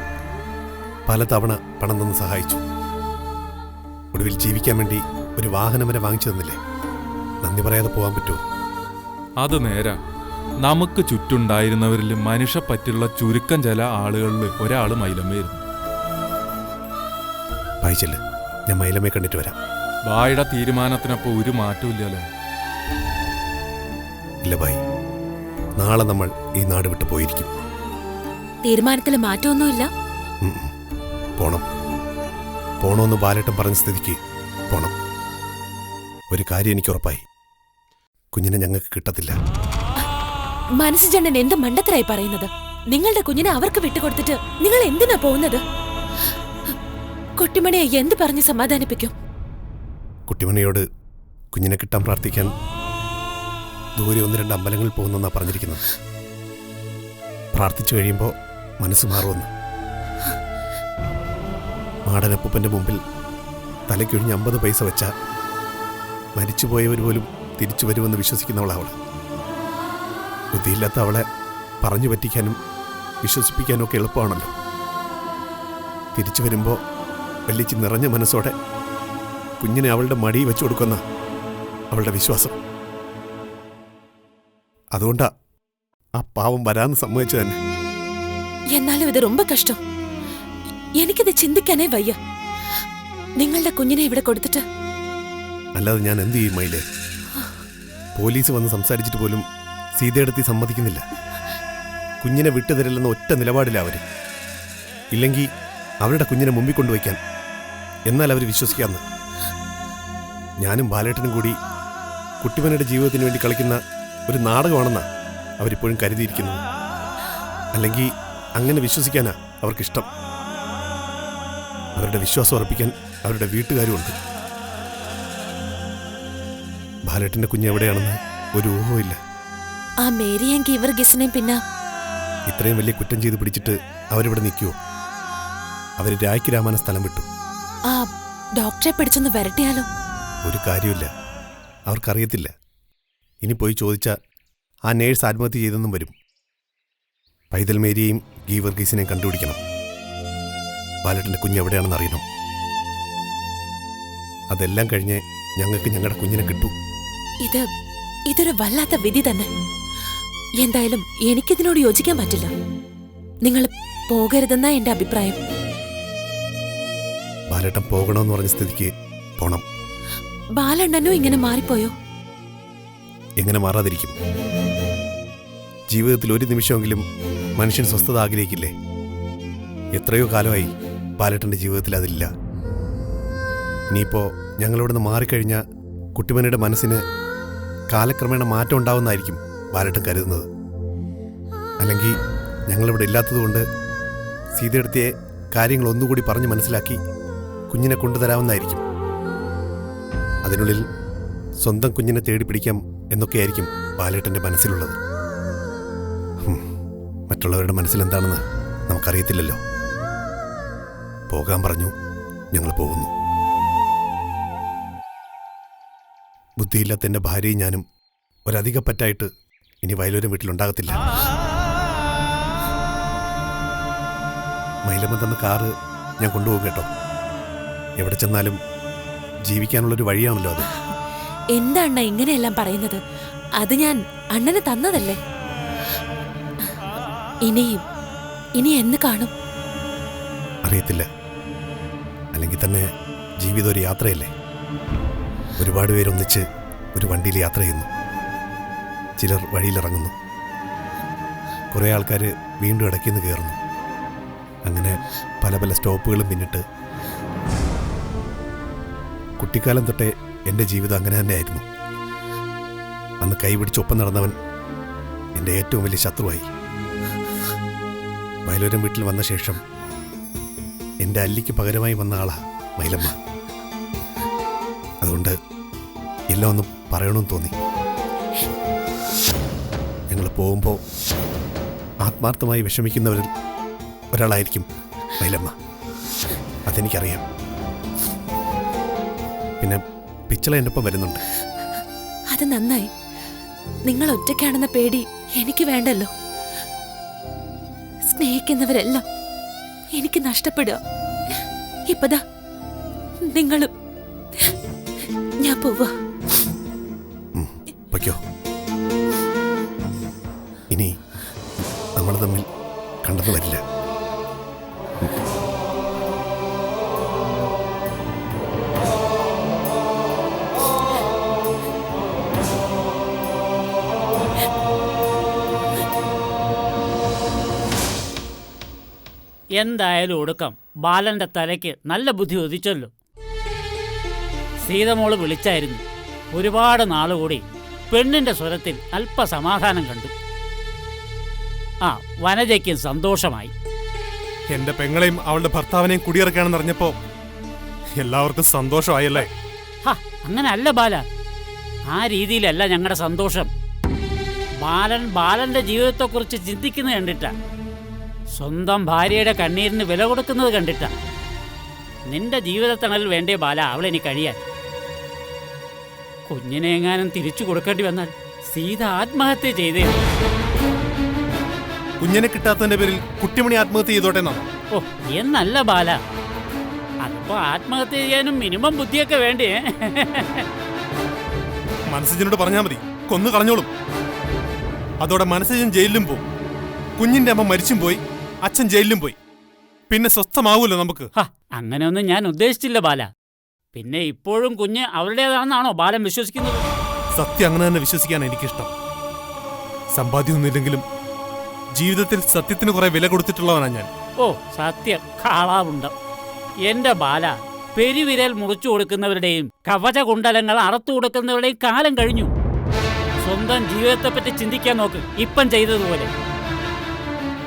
Speaker 4: പലതവണ പണം തന്ന് സഹായിച്ചു. ഒടുവിൽ ജീവിക്കാൻ വേണ്ടി ഒരു വാഹനം വരെ വാങ്ങിച്ചു തന്നില്ലേ? നന്ദി പറയാതെ പോകാൻ പറ്റുമോ?
Speaker 8: അത് നേരാ. നമുക്ക് ചുറ്റുണ്ടായിരുന്നവരിൽ മനുഷ്യപ്പറ്റുള്ള ചുരുക്കം ചില ആളുകളിൽ ഒരാള് മൈലമ്മയായിരുന്നു.
Speaker 4: വായിച്ചല്ലേ? ഞാൻ മൈലമ്മയെ കണ്ടിട്ട് വരാം.
Speaker 8: ബായുടെ തീരുമാനത്തിനപ്പോ ഒരു മാറ്റവും ഇല്ലല്ലേ?
Speaker 4: ഇല്ല ബായി, നാളെ നമ്മൾ ഈ നാട് വിട്ട് പോയിരിക്കും.
Speaker 1: തീരുമാനത്തിൽ മാറ്റമൊന്നുമില്ല.
Speaker 4: പോണം. പോണമെന്ന് ബാലേട്ടൻ പറഞ്ഞ സ്ഥിതിക്ക് പോണം. ഒരു കാര്യം എനിക്ക് ഉറപ്പായി, കുഞ്ഞിനെ ഞങ്ങൾക്ക് കിട്ടത്തില്ല.
Speaker 1: മനസ്സുചേട്ടൻ എന്ത് മണ്ടത്തരായി പറയുന്നത്? നിങ്ങളുടെ കുഞ്ഞിനെ അവർക്ക് വിട്ടുകൊടുത്തിട്ട് നിങ്ങൾ എന്തിനാ പോകുന്നത്? കുട്ടിമണിയെ എന്ത് പറഞ്ഞ് സമാധാനിപ്പിക്കും?
Speaker 4: കുട്ടിമണിയോട് കുഞ്ഞിനെ കിട്ടാൻ പ്രാർത്ഥിക്കാൻ ദൂരെ 1-2 അമ്പലങ്ങളിൽ പോകുന്നെന്നാ പറഞ്ഞിരിക്കുന്നത്. പ്രാർത്ഥിച്ചു കഴിയുമ്പോൾ മനസ്സ് മാറുമെന്ന്. മാടനപ്പൂപ്പൻ്റെ മുമ്പിൽ തലയ്ക്കൊഴിഞ്ഞ് 50 പൈസ വെച്ച മരിച്ചുപോയവർ പോലും തിരിച്ചു വരുമെന്ന് വിശ്വസിക്കുന്നവളവൾ. ബുദ്ധിയില്ലാത്ത അവളെ പറഞ്ഞു പറ്റിക്കാനും വിശ്വസിപ്പിക്കാനും ഒക്കെ എളുപ്പമാണല്ലോ. തിരിച്ചു വരുമ്പോൾ വലിച്ച് നിറഞ്ഞ മനസ്സോടെ കുഞ്ഞിനെ അവളുടെ മടി വെച്ചു കൊടുക്കുന്ന അവളുടെ വിശ്വാസം. അതുകൊണ്ടാ ആ പാവം വരാന്ന് സമ്മതിച്ചു തന്നെ.
Speaker 1: എന്നാലും ഇത് ரொம்ப കഷ്ടം. എനിക്കിത് ചിന്തിക്കാനേ വയ്യ. നിങ്ങളുടെ കുഞ്ഞിനെ ഇവിടെ കൊടുത്തിട്ട്
Speaker 4: അല്ലാതെ ഞാൻ എന്ത് ചെയ്യും മയിലേ? പോലീസ് വന്ന് സംസാരിച്ചിട്ട് പോലും സീതയെടുത്തി സമ്മതിക്കുന്നില്ല. കുഞ്ഞിനെ വിട്ടുതരില്ലെന്ന ഒറ്റ നിലപാടില്ല അവർ. ഇല്ലെങ്കിൽ അവരുടെ കുഞ്ഞിനെ മുമ്പിൽ കൊണ്ടുവയ്ക്കാൻ, എന്നാൽ അവർ വിശ്വസിക്കാമെന്ന്. ഞാനും ബാലേട്ടനും കൂടി കുട്ടിമനയുടെ ജീവിതത്തിന് വേണ്ടി കളിക്കുന്ന ഒരു നാടകമാണെന്നാണ് അവരിപ്പോഴും കരുതിയിരിക്കുന്നത്. അല്ലെങ്കിൽ അങ്ങനെ വിശ്വസിക്കാനാ അവർക്കിഷ്ടം. അവരുടെ വിശ്വാസം ഉറപ്പിക്കാൻ അവരുടെ വീട്ടുകാരുമുണ്ട്. ബാലേട്ടൻ്റെ കുഞ്ഞ് എവിടെയാണെന്ന് ഒരു ഊഹമില്ല.
Speaker 1: ആ മേരിയും ഗീവർഗീസിനെയും പിന്നെ
Speaker 4: ഇത്രയും വലിയ കുറ്റം ചെയ്ത് പിടിച്ചിട്ട് അവരിവിടെ നിൽക്കുമോ? അവർ രായ്ക്ക് രാമാന സ്ഥലം വിട്ടു.
Speaker 1: ആ ഡോക്ടറെ പിടിച്ചൊന്ന് വരട്ടിയാലോ?
Speaker 4: ഒരു കാര്യമില്ല, അവർക്കറിയത്തില്ല. ഇനി പോയി ചോദിച്ചാൽ ആ നേഴ്സ് ആത്മഹത്യ ചെയ്തെന്നും വരും. പൈതൽ മേരിയെയും ഗീവർഗീസിനെയും കണ്ടുപിടിക്കണം. ബാലേട്ടൻ്റെ കുഞ്ഞ് എവിടെയാണെന്ന് അറിയണം. അതെല്ലാം കഴിഞ്ഞ് ഞങ്ങൾക്ക് ഞങ്ങളുടെ കുഞ്ഞിനെ കിട്ടൂ.
Speaker 1: ഇതൊരു വല്ലാത്ത വിധി തന്നെ. എന്തായാലും എനിക്കിതിനോട് യോജിക്കാൻ പറ്റില്ല. നിങ്ങൾ പോകരുതെന്നാ എന്റെ അഭിപ്രായം.
Speaker 4: ബാലേട്ടൻ പോകണമെന്ന് പറഞ്ഞ സ്ഥിതിക്ക് പോണം.
Speaker 1: ബാലണ്ണനോ ഇങ്ങനെ മാറിപ്പോയോ?
Speaker 4: എങ്ങനെ മാറാതിരിക്കും? ജീവിതത്തിൽ ഒരു നിമിഷമെങ്കിലും മനുഷ്യൻ സ്വസ്ഥത ആഗ്രഹിക്കില്ലേ? എത്രയോ കാലമായി ബാലേട്ടൻ്റെ ജീവിതത്തിൽ അതില്ല. ഇനിയിപ്പോൾ ഞങ്ങളിവിടുന്ന് മാറിക്കഴിഞ്ഞാൽ കുട്ടിമനയുടെ മനസ്സിന് കാലക്രമേണ മാറ്റം ഉണ്ടാവുന്നതായിരിക്കും ബാലേട്ടൻ കരുതുന്നത്. അല്ലെങ്കിൽ ഞങ്ങളിവിടെ ഇല്ലാത്തതുകൊണ്ട് സീതയെടുത്തിയെ കാര്യങ്ങൾ ഒന്നുകൂടി പറഞ്ഞ് മനസ്സിലാക്കി കുഞ്ഞിനെ കൊണ്ടുതരാമെന്നായിരിക്കും. അതിനുള്ളിൽ സ്വന്തം കുഞ്ഞിനെ തേടി പിടിക്കാം എന്നൊക്കെയായിരിക്കും ബാലേട്ടൻ്റെ മനസ്സിലുള്ളത്. മറ്റുള്ളവരുടെ മനസ്സിലെന്താണെന്ന് നമുക്കറിയത്തില്ലല്ലോ. പോകാൻ പറഞ്ഞു, ഞങ്ങൾ പോകുന്നു. ബുദ്ധിയില്ലാത്ത എൻ്റെ ഭാര്യയും ഞാനും ഒരധികപ്പറ്റായിട്ട് ഇനി വയലൂരം വീട്ടിലുണ്ടാകത്തില്ല. മൈലമ്മ തന്ന കാറ് ഞാൻ കൊണ്ടുപോകും കേട്ടോ. എവിടെ ചെന്നാലും ജീവിക്കാനുള്ളൊരു വഴിയാണല്ലോ അത്.
Speaker 1: എന്താ അണ്ണ ഇങ്ങനെയെല്ലാം പറയുന്നത്? അത് ഞാൻ അണ്ണന് തന്നതല്ലേ. ഇനി എന്ന് കാണും
Speaker 4: അറിയത്തില്ല. അല്ലെങ്കിൽ തന്നെ ജീവിതം ഒരു യാത്രയല്ലേ. ഒരുപാട് പേരൊന്നിച്ച് ഒരു വണ്ടിയിൽ യാത്ര ചെയ്യുന്നു. ചിലർ വഴിയിലിറങ്ങുന്നു. കുറേ ആൾക്കാർ വീണ്ടും ഇടയ്ക്കിന്ന് കയറുന്നു. അങ്ങനെ പല പല സ്റ്റോപ്പുകളും പിന്നിട്ട് കുട്ടിക്കാലം തൊട്ടേ എൻ്റെ ജീവിതം അങ്ങനെ തന്നെയായിരുന്നു. അന്ന് കൈപിടിച്ചൊപ്പം നടന്നവൻ എൻ്റെ ഏറ്റവും വലിയ ശത്രുവായി. വയലൂരം വീട്ടിൽ വന്ന ശേഷം എൻ്റെ അല്ലിക്ക് പകരമായി വന്ന ആളാ മൈലമ്മ. അതുകൊണ്ട് എല്ലാം ഒന്ന് പറയണമെന്ന് തോന്നി. ഞങ്ങൾ പോകുമ്പോൾ ആത്മാർത്ഥമായി വിഷമിക്കുന്നവരിൽ ഒരാളായിരിക്കും മൈലമ്മ. അതെനിക്കറിയാം. പിന്നെ പിച്ചള എൻ്റെ ഒപ്പം വരുന്നുണ്ട്.
Speaker 1: അത് നന്നായി. നിങ്ങൾ ഒറ്റയ്ക്കാണെന്ന പേടി എനിക്ക് വേണ്ടല്ലോ. സ്നേഹിക്കുന്നവരെല്ലാം എനിക്ക് നഷ്ടപ്പെടുക. ഇപ്പതാ നിങ്ങളും. ഞാൻ പോവാ.
Speaker 4: പൊയ്ക്കോ. ഇനി നമ്മൾ തമ്മിൽ കണ്ടെന്ന് വരില്ല.
Speaker 9: എന്തായാലും ഒടുക്കം ബാലന്റെ തലയ്ക്ക് നല്ല ബുദ്ധി ഉദിച്ചല്ലോ. സീതമോള് വിളിച്ചായിരുന്നു. ഒരുപാട് നാളുകൂടി പെണ്ണിന്റെ സ്വരത്തിൽ അല്പസമാധാനം കണ്ടു. ആ വനജയ്ക്കും സന്തോഷമായി.
Speaker 6: എന്റെ പെങ്ങളെയും അവളുടെ ഭർത്താവിനെയും കുടിയിറക്കാണെന്ന് അറിഞ്ഞപ്പോ എല്ലാവർക്കും സന്തോഷമായല്ലേ?
Speaker 9: അങ്ങനെ അല്ല ബാല, ആ രീതിയിലല്ല ഞങ്ങളുടെ സന്തോഷം. ബാലന്റെ ജീവിതത്തെക്കുറിച്ച് ചിന്തിക്കുന്നത് കണ്ടിട്ടാ, സ്വന്തം ഭാര്യയുടെ കണ്ണീരിന് വില കൊടുക്കുന്നത് കണ്ടിട്ടാ. നിന്റെ ജീവിതത്തണൽ വേണ്ടേ ബാല അവളെനി കഴിയാൻ. കുഞ്ഞിനെ എങ്ങാനും തിരിച്ചു കൊടുക്കേണ്ടി വന്നാൽ സീത ആത്മഹത്യ ചെയ്തേ.
Speaker 6: കുഞ്ഞിനെ കിട്ടാത്തതിന്റെ പേരിൽ കുട്ടിമണി ആത്മഹത്യ ചെയ്തോട്ടെ എന്നാ?
Speaker 9: ഓ എന്നല്ല ബാല, അതിപ്പോ ആത്മഹത്യ ചെയ്യാനും മിനിമം ബുദ്ധിയൊക്കെ വേണ്ടേ?
Speaker 6: മനസ്സജിനോട് പറഞ്ഞാൽ മതി, കൊന്നു കളഞ്ഞോളും. അതോടെ മനസ്സജൻ ജയിലിലും പോവും. കുഞ്ഞിന്റെ അമ്മ മരിച്ചും പോയി, അച്ഛൻ ജയിലിലും പോയി. പിന്നെ സ്വസ്ഥമാവൂല്ലോ നമുക്ക്.
Speaker 9: അങ്ങനെയൊന്നും ഞാൻ ഉദ്ദേശിച്ചില്ല ബാല. പിന്നെ ഇപ്പോഴും കുഞ്ഞ് അവരുടേതാണെന്നാണോ ബാലൻ വിശ്വസിക്കുന്നത്?
Speaker 6: സത്യം അങ്ങനെ തന്നെ വിശ്വസിക്കാൻ എനിക്കിഷ്ടം. സമ്പാദ്യമൊന്നുമില്ലെങ്കിലും ജീവിതത്തിൽ സത്യത്തിന് കുറെ വില കൊടുത്തിട്ടുള്ളവനാ ഞാൻ.
Speaker 9: ഓ സത്യം കാളാവുണ്ട. എന്റെ ബാല, പെരുവിരൽ മുറിച്ചു കൊടുക്കുന്നവരുടെയും കവചകുണ്ടലങ്ങൾ അറുത്തു കൊടുക്കുന്നവരുടെയും കാലം കഴിഞ്ഞു. സ്വന്തം ജീവിതത്തെപ്പറ്റി ചിന്തിക്കാൻ നോക്ക്, ഇപ്പം ചെയ്തതുപോലെ.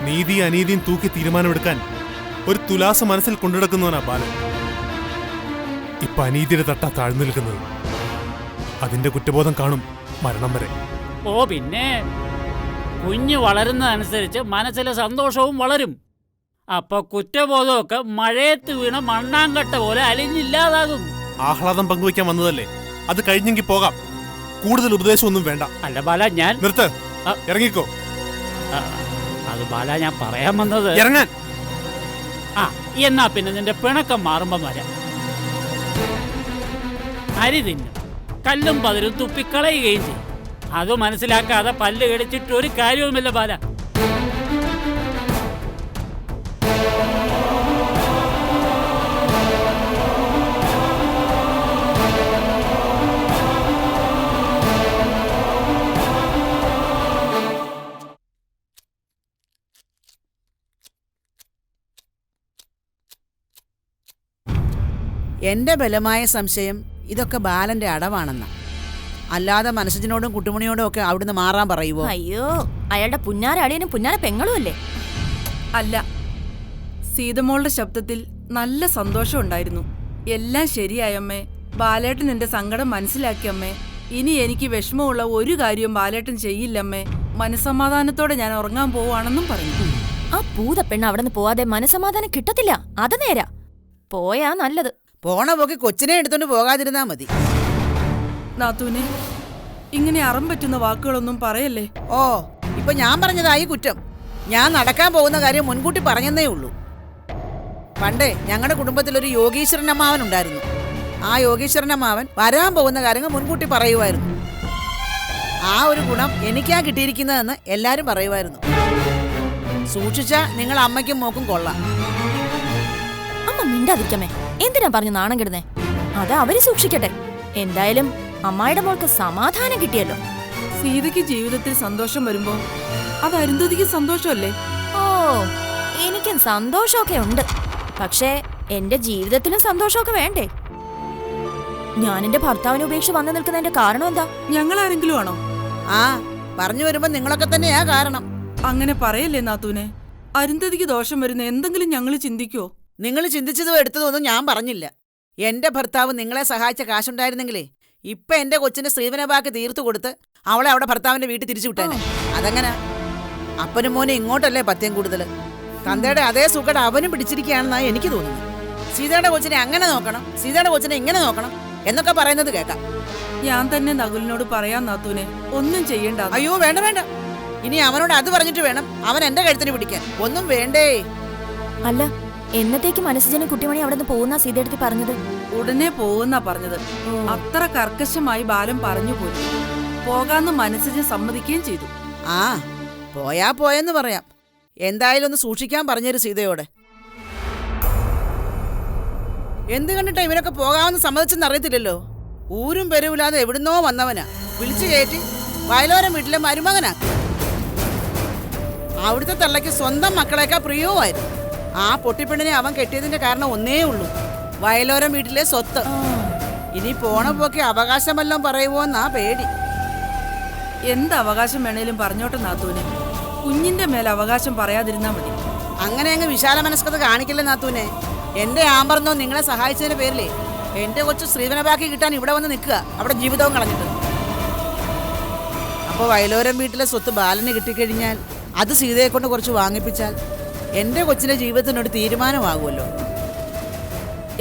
Speaker 6: നീതി അനീതിയും തൂക്കി തീരുമാനമെടുക്കാൻ ഒരു തുലാസ് മനസ്സിൽ കൊണ്ടുനടക്കുന്നവനാ ബാലൻ. ഇപ്പൊ അനീതിയുടെ തട്ടാ താഴ്ന്നു നിൽക്കുന്നത്. അതിന്റെ കുറ്റബോധം കാണും മരണം വരെ.
Speaker 9: ഓ പിന്നെ കുഞ്ഞ് വളരുന്നതനുസരിച്ച് മനസ്സിലെ സന്തോഷവും വളരും. അപ്പൊ കുറ്റബോധമൊക്കെ മഴയത്ത് വീണ മണ്ണാങ്കട്ട പോലെ അലിഞ്ഞില്ലാതാകും.
Speaker 6: ആഹ്ലാദം പങ്കുവയ്ക്കാൻ വന്നതല്ലേ, അത് കഴിഞ്ഞെങ്കിൽ പോകാം. കൂടുതൽ ഉപദേശമൊന്നും വേണ്ട.
Speaker 9: അല്ല ബാല, ഞാൻ
Speaker 6: നിർത്ത്, ഇറങ്ങിക്കോ.
Speaker 9: അത് ബാല, ഞാൻ പറയാൻ വന്നത്
Speaker 6: ഇറങ്ങാൻ.
Speaker 9: എന്നാ പിന്നെ നിന്റെ പിണക്കം മാറുമ്പം വരാം. അരി തിന്നും കല്ലും പതിരും തുപ്പിക്കളയുകയും ചെയ്യും. അത് മനസ്സിലാക്കാതെ പല്ല് കടിച്ചിട്ട് ഒരു കാര്യവുമില്ല ബാല.
Speaker 10: എന്റെ ബലമായ സംശയം ഇതൊക്കെ ബാലന്റെ അടവാണെന്ന. അല്ലാതെ മനസ്സിനോടും കുട്ടുമണിയോടും ഒക്കെ അവിടുന്ന് മാറാൻ പറയുവോ?
Speaker 7: അയ്യോ, അയാളുടെ പുന്നാര അടിയനും പുന്നാര പെങ്ങളും അല്ലേ?
Speaker 11: അല്ല, സീതമോളുടെ ശബ്ദത്തിൽ നല്ല സന്തോഷം ഉണ്ടായിരുന്നു. എല്ലാം ശരിയായമ്മേ, ബാലേട്ടൻ എന്റെ സങ്കടം മനസ്സിലാക്കിയമ്മേ. ഇനി എനിക്ക് വിഷമമുള്ള ഒരു കാര്യവും ബാലേട്ടൻ ചെയ്യില്ലമ്മേ. മനസ്സമാധാനത്തോടെ ഞാൻ ഉറങ്ങാൻ പോവാണെന്നും പറഞ്ഞു.
Speaker 7: ആ പൂത പെണ്ണ് അവിടെ നിന്ന് പോവാതെ മനസ്സമാധാനം കിട്ടത്തില്ല. അത് നേരാ, പോയാ നല്ലത്.
Speaker 10: പോണ പോക്കി കൊച്ചിനെ എടുത്തോണ്ട് പോകാതിരുന്നാ മതി.
Speaker 11: നാത്തൂനെ, ഇങ്ങനെ അറം പറ്റുന്ന വാക്കുകളൊന്നും പറയല്ലേ.
Speaker 10: ഓ, ഇപ്പൊ ഞാൻ പറഞ്ഞതായി കുറ്റം. ഞാൻ നടക്കാൻ പോകുന്ന കാര്യം മുൻകൂട്ടി പറഞ്ഞെന്നേ ഉള്ളൂ. പണ്ടേ ഞങ്ങളുടെ കുടുംബത്തിലൊരു യോഗീശ്വരൻ അമ്മാവൻ ഉണ്ടായിരുന്നു. ആ യോഗീശ്വരൻ അമ്മാവൻ വരാൻ പോകുന്ന കാര്യങ്ങൾ മുൻകൂട്ടി പറയുമായിരുന്നു. ആ ഒരു ഗുണം എനിക്കാ കിട്ടിയിരിക്കുന്നതെന്ന് എല്ലാരും പറയുമായിരുന്നു. സൂക്ഷിച്ച നിങ്ങൾ അമ്മയ്ക്കും മോക്കും കൊള്ളാം.
Speaker 7: അമ്മ മിണ്ടാതിരിക്കമേ, എന്തിനാ പറഞ്ഞു നാണം കിടുന്നേ? അത് അവര് സൂക്ഷിക്കട്ടെ. എന്തായാലും അമ്മായിയുടെ മോൾക്ക് സമാധാനം കിട്ടിയല്ലോ.
Speaker 11: സീതയ്ക്ക് ജീവിതത്തിൽ സന്തോഷം വരുമ്പോ അത് അരുന്ധതിക്ക് സന്തോഷമല്ലേ?
Speaker 7: ഓ, എനിക്കും സന്തോഷമൊക്കെ ഉണ്ട്. പക്ഷേ എന്റെ ജീവിതത്തിലും സന്തോഷമൊക്കെ വേണ്ടേ? ഞാൻ എന്റെ ഭർത്താവിനെ ഉപേക്ഷിച്ച് വന്നു നിൽക്കുന്നതിന്റെ കാരണം എന്താ?
Speaker 11: ഞങ്ങൾ ആരെങ്കിലും ആണോ?
Speaker 10: ആ, പറഞ്ഞു വരുമ്പോ നിങ്ങളൊക്കെ തന്നെയാ കാരണം.
Speaker 11: അങ്ങനെ പറയല്ലേ നാത്തൂനെ. അരുന്ധതിക്ക് ദോഷം വരുന്ന എന്തെങ്കിലും ഞങ്ങൾ ചിന്തിക്കോ?
Speaker 10: നിങ്ങൾ ചിന്തിച്ചതോ എടുത്തതോ ഒന്നും ഞാൻ പറഞ്ഞില്ല. എന്റെ ഭർത്താവ് നിങ്ങളെ സഹായിച്ച കാശുണ്ടായിരുന്നെങ്കിലേ ഇപ്പൊ എന്റെ കൊച്ചിന്റെ സ്ത്രീധനബാക്കി തീർത്തു കൊടുത്ത് അവളെ അവിടെ ഭർത്താവിന്റെ വീട്ടിൽ തിരിച്ചു വിട്ടാനെ. അതെങ്ങനെ? അപ്പനും മോനെ ഇങ്ങോട്ടല്ലേ പത്യം കൂടുതൽ. തന്തയുടെ അതേ സുഖം അവനും പിടിച്ചിരിക്കുകയാണെന്നാണ് എനിക്ക് തോന്നുന്നത്. സീതയുടെ കൊച്ചിനെ അങ്ങനെ നോക്കണം, സീതയുടെ കൊച്ചിനെ ഇങ്ങനെ നോക്കണം എന്നൊക്കെ പറയുന്നത് കേൾക്കാം.
Speaker 11: ഞാൻ തന്നെ നകുലിനോട് പറയാൻ നാത്തൂനെ, ഒന്നും ചെയ്യണ്ട.
Speaker 10: അയ്യോ വേണ്ട വേണ്ട, ഇനി അവനോട് അത് പറഞ്ഞിട്ട് വേണം അവൻ എന്റെ കഴുത്തിന് പിടിക്കാൻ. ഒന്നും വേണ്ടേ.
Speaker 7: അല്ല, എന്നത്തേക്ക് മനസ്സുജനും കുട്ടിമണി അവിടെ നിന്ന് പോകുന്ന സീതയെടുത്ത് പറഞ്ഞത്?
Speaker 11: ഉടനെ പോകുന്നാ പറഞ്ഞത്. അത്ര കർക്കശമായി ബാലൻ പറഞ്ഞു പോലും. പോകാന്ന് മനസ്സിന് സമ്മതിക്കുകയും ചെയ്തു.
Speaker 10: ആ, പോയാ പോയെന്ന് പറയാം. എന്തായാലും ഒന്ന് സൂക്ഷിക്കാൻ പറഞ്ഞൊരു സീതയോടെ. എന്ത് കണ്ടിട്ടാ ഇവരൊക്കെ പോകാമെന്ന് സമ്മതിച്ചെന്ന് അറിയത്തില്ലല്ലോ. ഊരും പെരുവില്ലാതെ എവിടുന്നോ വന്നവനാ വിളിച്ചു കയറ്റി വയലോരം വീട്ടിലെ മരുമകനാക്കി. അവിടുത്തെ തള്ളയ്ക്ക് സ്വന്തം മക്കളേക്കാ പ്രിയവുമായിരുന്നു. ആ പൊട്ടിപ്പെണ്ണിനെ അവൻ കെട്ടിയതിന്റെ കാരണം ഒന്നേ ഉള്ളൂ, വയലോരം വീട്ടിലെ സ്വത്ത്. ഇനി പോണ പോക്കെ അവകാശമെല്ലാം പറയുമോന്നാ പേടി.
Speaker 11: എന്ത് അവകാശം വേണേലും പറഞ്ഞോട്ടെ നാത്തൂനെ, കുഞ്ഞിന്റെ മേലെ അവകാശം പറയാതിരുന്നാ മതി.
Speaker 10: അങ്ങനെ അങ്ങ് വിശാല മനസ്കത കാണിക്കില്ല നാത്തൂനെ. എന്റെ ആമ്പറന്നോ നിങ്ങളെ സഹായിച്ചതിന്റെ പേരിലേ എന്റെ കൊച്ചു ശ്രീവനബാക്കി കിട്ടാൻ ഇവിടെ വന്ന് നിൽക്കുക, അവിടെ ജീവിതവും കളഞ്ഞിട്ട്. അപ്പോൾ വയലോരം വീട്ടിലെ സ്വത്ത് ബാലന് കിട്ടിക്കഴിഞ്ഞാൽ അത് സീതയെ കൊണ്ട് കുറച്ച് വാങ്ങിപ്പിച്ചാൽ എന്റെ കൊച്ചിന്റെ ജീവിതത്തിനൊരു തീരുമാനമാകുമല്ലോ.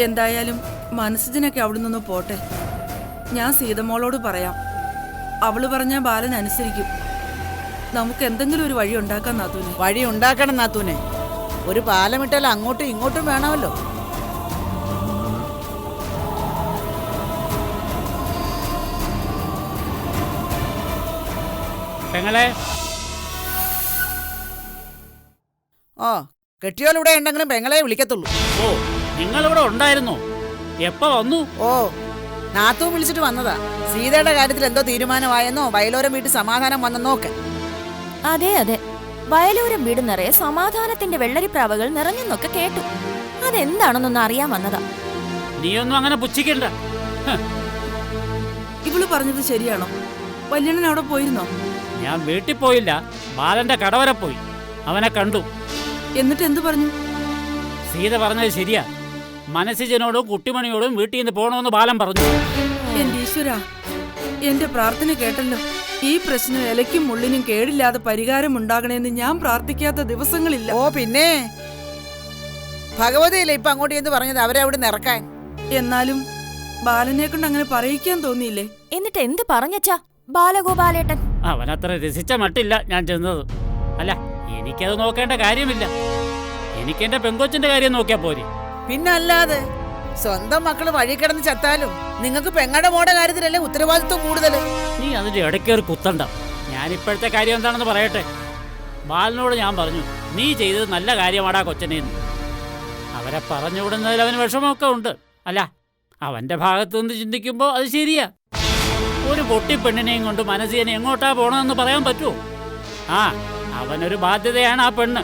Speaker 11: എന്തായാലും മനസ്സിനൊക്കെ അവിടെ നിന്ന് പോട്ടെ. ഞാൻ സീതമോളോട് പറയാം, അവള് പറഞ്ഞാൽ ബാലൻ അനുസരിക്കും. നമുക്ക് എന്തെങ്കിലും ഒരു വഴി ഉണ്ടാക്കാം നാത്തൂനെ.
Speaker 10: വഴി ഉണ്ടാക്കണം നാത്തൂനെ. ഒരു പാലമിട്ടാൽ അങ്ങോട്ടും ഇങ്ങോട്ടും വേണമല്ലോ.
Speaker 9: പെങ്ങളെ,
Speaker 10: ഓ കെട്ടിയോളിവിടെ ഉണ്ടെങ്കിലും പെങ്ങളെ വിളിക്കത്തുള്ളൂ.
Speaker 9: ഓ നിങ്ങളിവിടെ ഉണ്ടായിരുന്നോ? എപ്പോ വന്നു?
Speaker 10: ഓ നാത്തൂൻ വിളിച്ചിട്ട് വന്നതാ. സീതയുടെ കാര്യത്തിൽ എന്തോ തീരുമാനമായെന്നോ വയലോരം വീട്ടിൽ സമാധാനം വന്നെന്നോ ഒക്കെ.
Speaker 5: അതെ അതെ, വയലോരം വീട് നിറയെ സമാധാനത്തിന്റെ വെള്ളരിപ്രാവകൾ നിറഞ്ഞെന്നൊക്കെ കേട്ടു. അതെന്താണെന്നൊന്ന് അറിയാൻ വന്നതാ.
Speaker 9: നീയൊന്നും അങ്ങനെ പുച്ഛിക്കണ്ട.
Speaker 11: ഇവള് പറഞ്ഞത് ശരിയാണോ? വല്യണ്ണൻ അവിടെ പോയിരുന്നോ?
Speaker 9: ഞാൻ വീട്ടിൽ പോയില്ല, ബാലന്റെ കട വരെ പോയി. അവനെ കണ്ടു.
Speaker 11: എന്നിട്ട് എന്തു പറഞ്ഞു?
Speaker 9: സീത പറഞ്ഞത് ശരിയാ. മനസ്സിജനോടും കുട്ടിമണിയോടും വീട്ടിൽ നിന്ന് പോകണമെന്ന് ബാലൻ പറഞ്ഞു.
Speaker 11: എന്റെ ഈശ്വര, എന്റെ പ്രാർത്ഥന കേട്ടല്ലോ. ഈ പ്രശ്നം ഇലയ്ക്കും മുള്ളിനും കേടില്ലാതെ പരിഹാരം ഉണ്ടാകണേന്ന് ഞാൻ പ്രാർത്ഥിക്കാത്ത ദിവസങ്ങളില്ല.
Speaker 10: ഓ പിന്നെ ഭഗവതിയല്ലേ ഇപ്പൊ അങ്ങോട്ട് എന്ന് പറഞ്ഞത് അവരെ അവിടെ നിറക്കാൻ.
Speaker 11: എന്നാലും ബാലനെ കൊണ്ട് അങ്ങനെ പറയിക്കാൻ തോന്നിയില്ലേ?
Speaker 5: എന്നിട്ട് എന്ത് പറഞ്ഞച്ചാ ബാലഗോപാലേട്ടൻ?
Speaker 9: അവനത്ര രസിച്ച മട്ടില്ല ഞാൻ ചെന്നത്. അല്ല, എനിക്കത് നോക്കേണ്ട കാര്യമില്ല. എനിക്കെന്റെ പെങ്കൊച്ചിന്റെ കാര്യം നോക്കിയാ പോരെ.
Speaker 10: പിന്നല്ലാതെ സ്വന്തം മക്കള് വഴി കിടന്ന് ചത്താലും നിങ്ങൾക്ക് പെങ്ങടെ മോടെ കാര്യത്തിലല്ലേ ഉത്തരവാദിത്വം കൂടുതല്.
Speaker 9: നീ അതിന്റെ ഇടയ്ക്കേറി കുത്തണ്ട. ഞാനിപ്പോഴത്തെ കാര്യം എന്താണെന്ന് പറയട്ടെ. ബാലനോട് ഞാൻ പറഞ്ഞു, നീ ചെയ്തത് നല്ല കാര്യമാടാ കൊച്ചനെന്ന്. അവരെ പറഞ്ഞു വിടുന്നതിൽ അവന് വിഷമമൊക്കെ ഉണ്ട്. അല്ല, അവന്റെ ഭാഗത്തു നിന്ന് ചിന്തിക്കുമ്പോൾ അത് ശരിയാ. ഒരു പൊട്ടിപ്പെണ്ണിനെയും കൊണ്ട് മനസ്സിനെ എങ്ങോട്ടാ പോകണമെന്ന് പറയാൻ പറ്റുമോ? ആ, അവനൊരു ബാധ്യതയാണ് ആ പെണ്ണ്.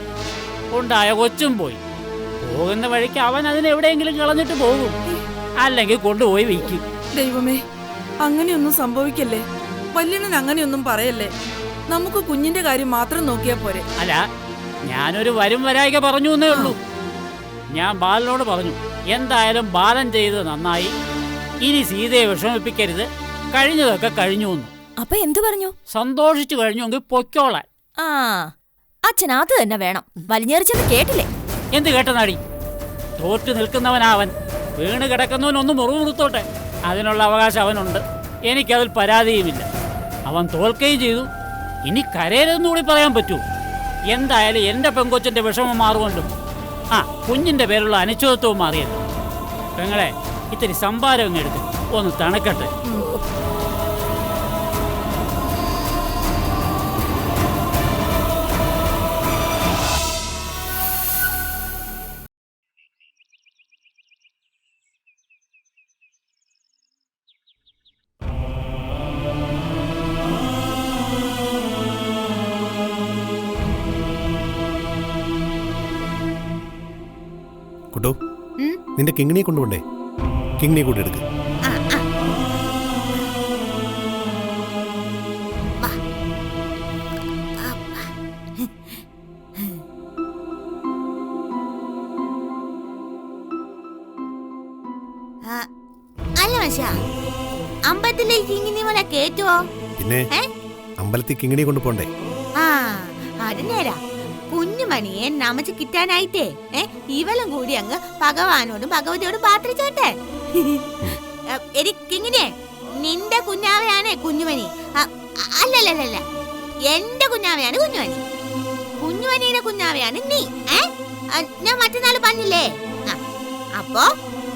Speaker 9: ഉണ്ടായ കൊച്ചും പോയി. പോകുന്ന വഴിക്ക് അവൻ അതിനെവിടെയെങ്കിലും കളഞ്ഞിട്ട് പോകും, അല്ലെങ്കിൽ കൊണ്ടുപോയി വയ്ക്കും.
Speaker 11: ദൈവമേ, അങ്ങനെയൊന്നും സംഭവിക്കല്ലേ. വല്യണ്ണൻ അങ്ങനെയൊന്നും പറയല്ലേ. നമുക്ക് കുഞ്ഞിന്റെ കാര്യം മാത്രം നോക്കിയാ പോരെ.
Speaker 9: അല്ല, ഞാനൊരു വരും വരായിക പറഞ്ഞു എന്നേ ഉള്ളൂ. ഞാൻ ബാലനോട് പറഞ്ഞു, എന്തായാലും ബാലൻ ചെയ്തത് നന്നായി. ഇനി സീതയെ വിഷമിപ്പിക്കരുത്, കഴിഞ്ഞതൊക്കെ കഴിഞ്ഞു എന്ന്.
Speaker 5: അപ്പൊ എന്തു പറഞ്ഞു?
Speaker 9: സന്തോഷിച്ചു കഴിഞ്ഞുവെങ്കിൽ പൊയ്ക്കോളാൻ.
Speaker 5: ആ, അച്ഛൻ അത് തന്നെ വേണം. വലിഞ്ഞെറിച്ചത് കേട്ടില്ലേ?
Speaker 9: എന്ത് കേട്ടനാടി? തോറ്റു നിൽക്കുന്നവനാവൻ. വീണ് കിടക്കുന്നവനൊന്ന് മുറിവുറുത്തോട്ടെ, അതിനുള്ള അവകാശം അവനുണ്ട്. എനിക്കതിൽ പരാതിയുമില്ല. അവൻ തോൽക്കുകയും ചെയ്തു. ഇനി കരയരുതെന്നുകൂടി പറയാൻ പറ്റൂ. എന്തായാലും എൻ്റെ പെങ്കൊച്ചിൻ്റെ വിഷമം മാറുകൊണ്ടും ആ കുഞ്ഞിൻ്റെ പേരുള്ള അനിശ്ചിതത്വവും മാറിയല്ലോ. പെങ്ങളെ, ഇത്തിരി സംഭാരം ഇങ്ങെടുത്ത് ഒന്ന് തണുക്കട്ടെ.
Speaker 4: കുട്ടോ, നിന്റെ കിങ്ങിണിയെ കൊണ്ടുപോണ്ടേ? കിങ്ങിണിയെ കൂടെ എടുക്ക്.
Speaker 5: അല്ല മനുഷ്യ, അമ്പലത്തിലേക്ക് ഇങ്ങനെ കേറ്റുവോ?
Speaker 4: പിന്നെ അമ്പലത്തിൽ കിങ്ങിണിയെ കൊണ്ടുപോണ്ടേ?
Speaker 5: ആ, അത് നേരാ. കുഞ്ഞുമണിയെ നമച്ച് കിട്ടാനായിട്ടേ ഇവളും കൂടി അങ്ങ് ഭഗവാനോടും ഭഗവതിയോടും പ്രാർത്ഥിച്ചോട്ടെ. എനിക്കിങ്ങനെ നിന്റെ കുഞ്ഞാവയാണേ കുഞ്ഞുമണി. അല്ലല്ലല്ല, എന്റെ കുഞ്ഞാവയാണ് കുഞ്ഞുമണി. കുഞ്ഞുമണിയുടെ കുഞ്ഞാവയാണ് നീ. ഞാൻ മറ്റന്നാൾ പറഞ്ഞില്ലേ? അപ്പോ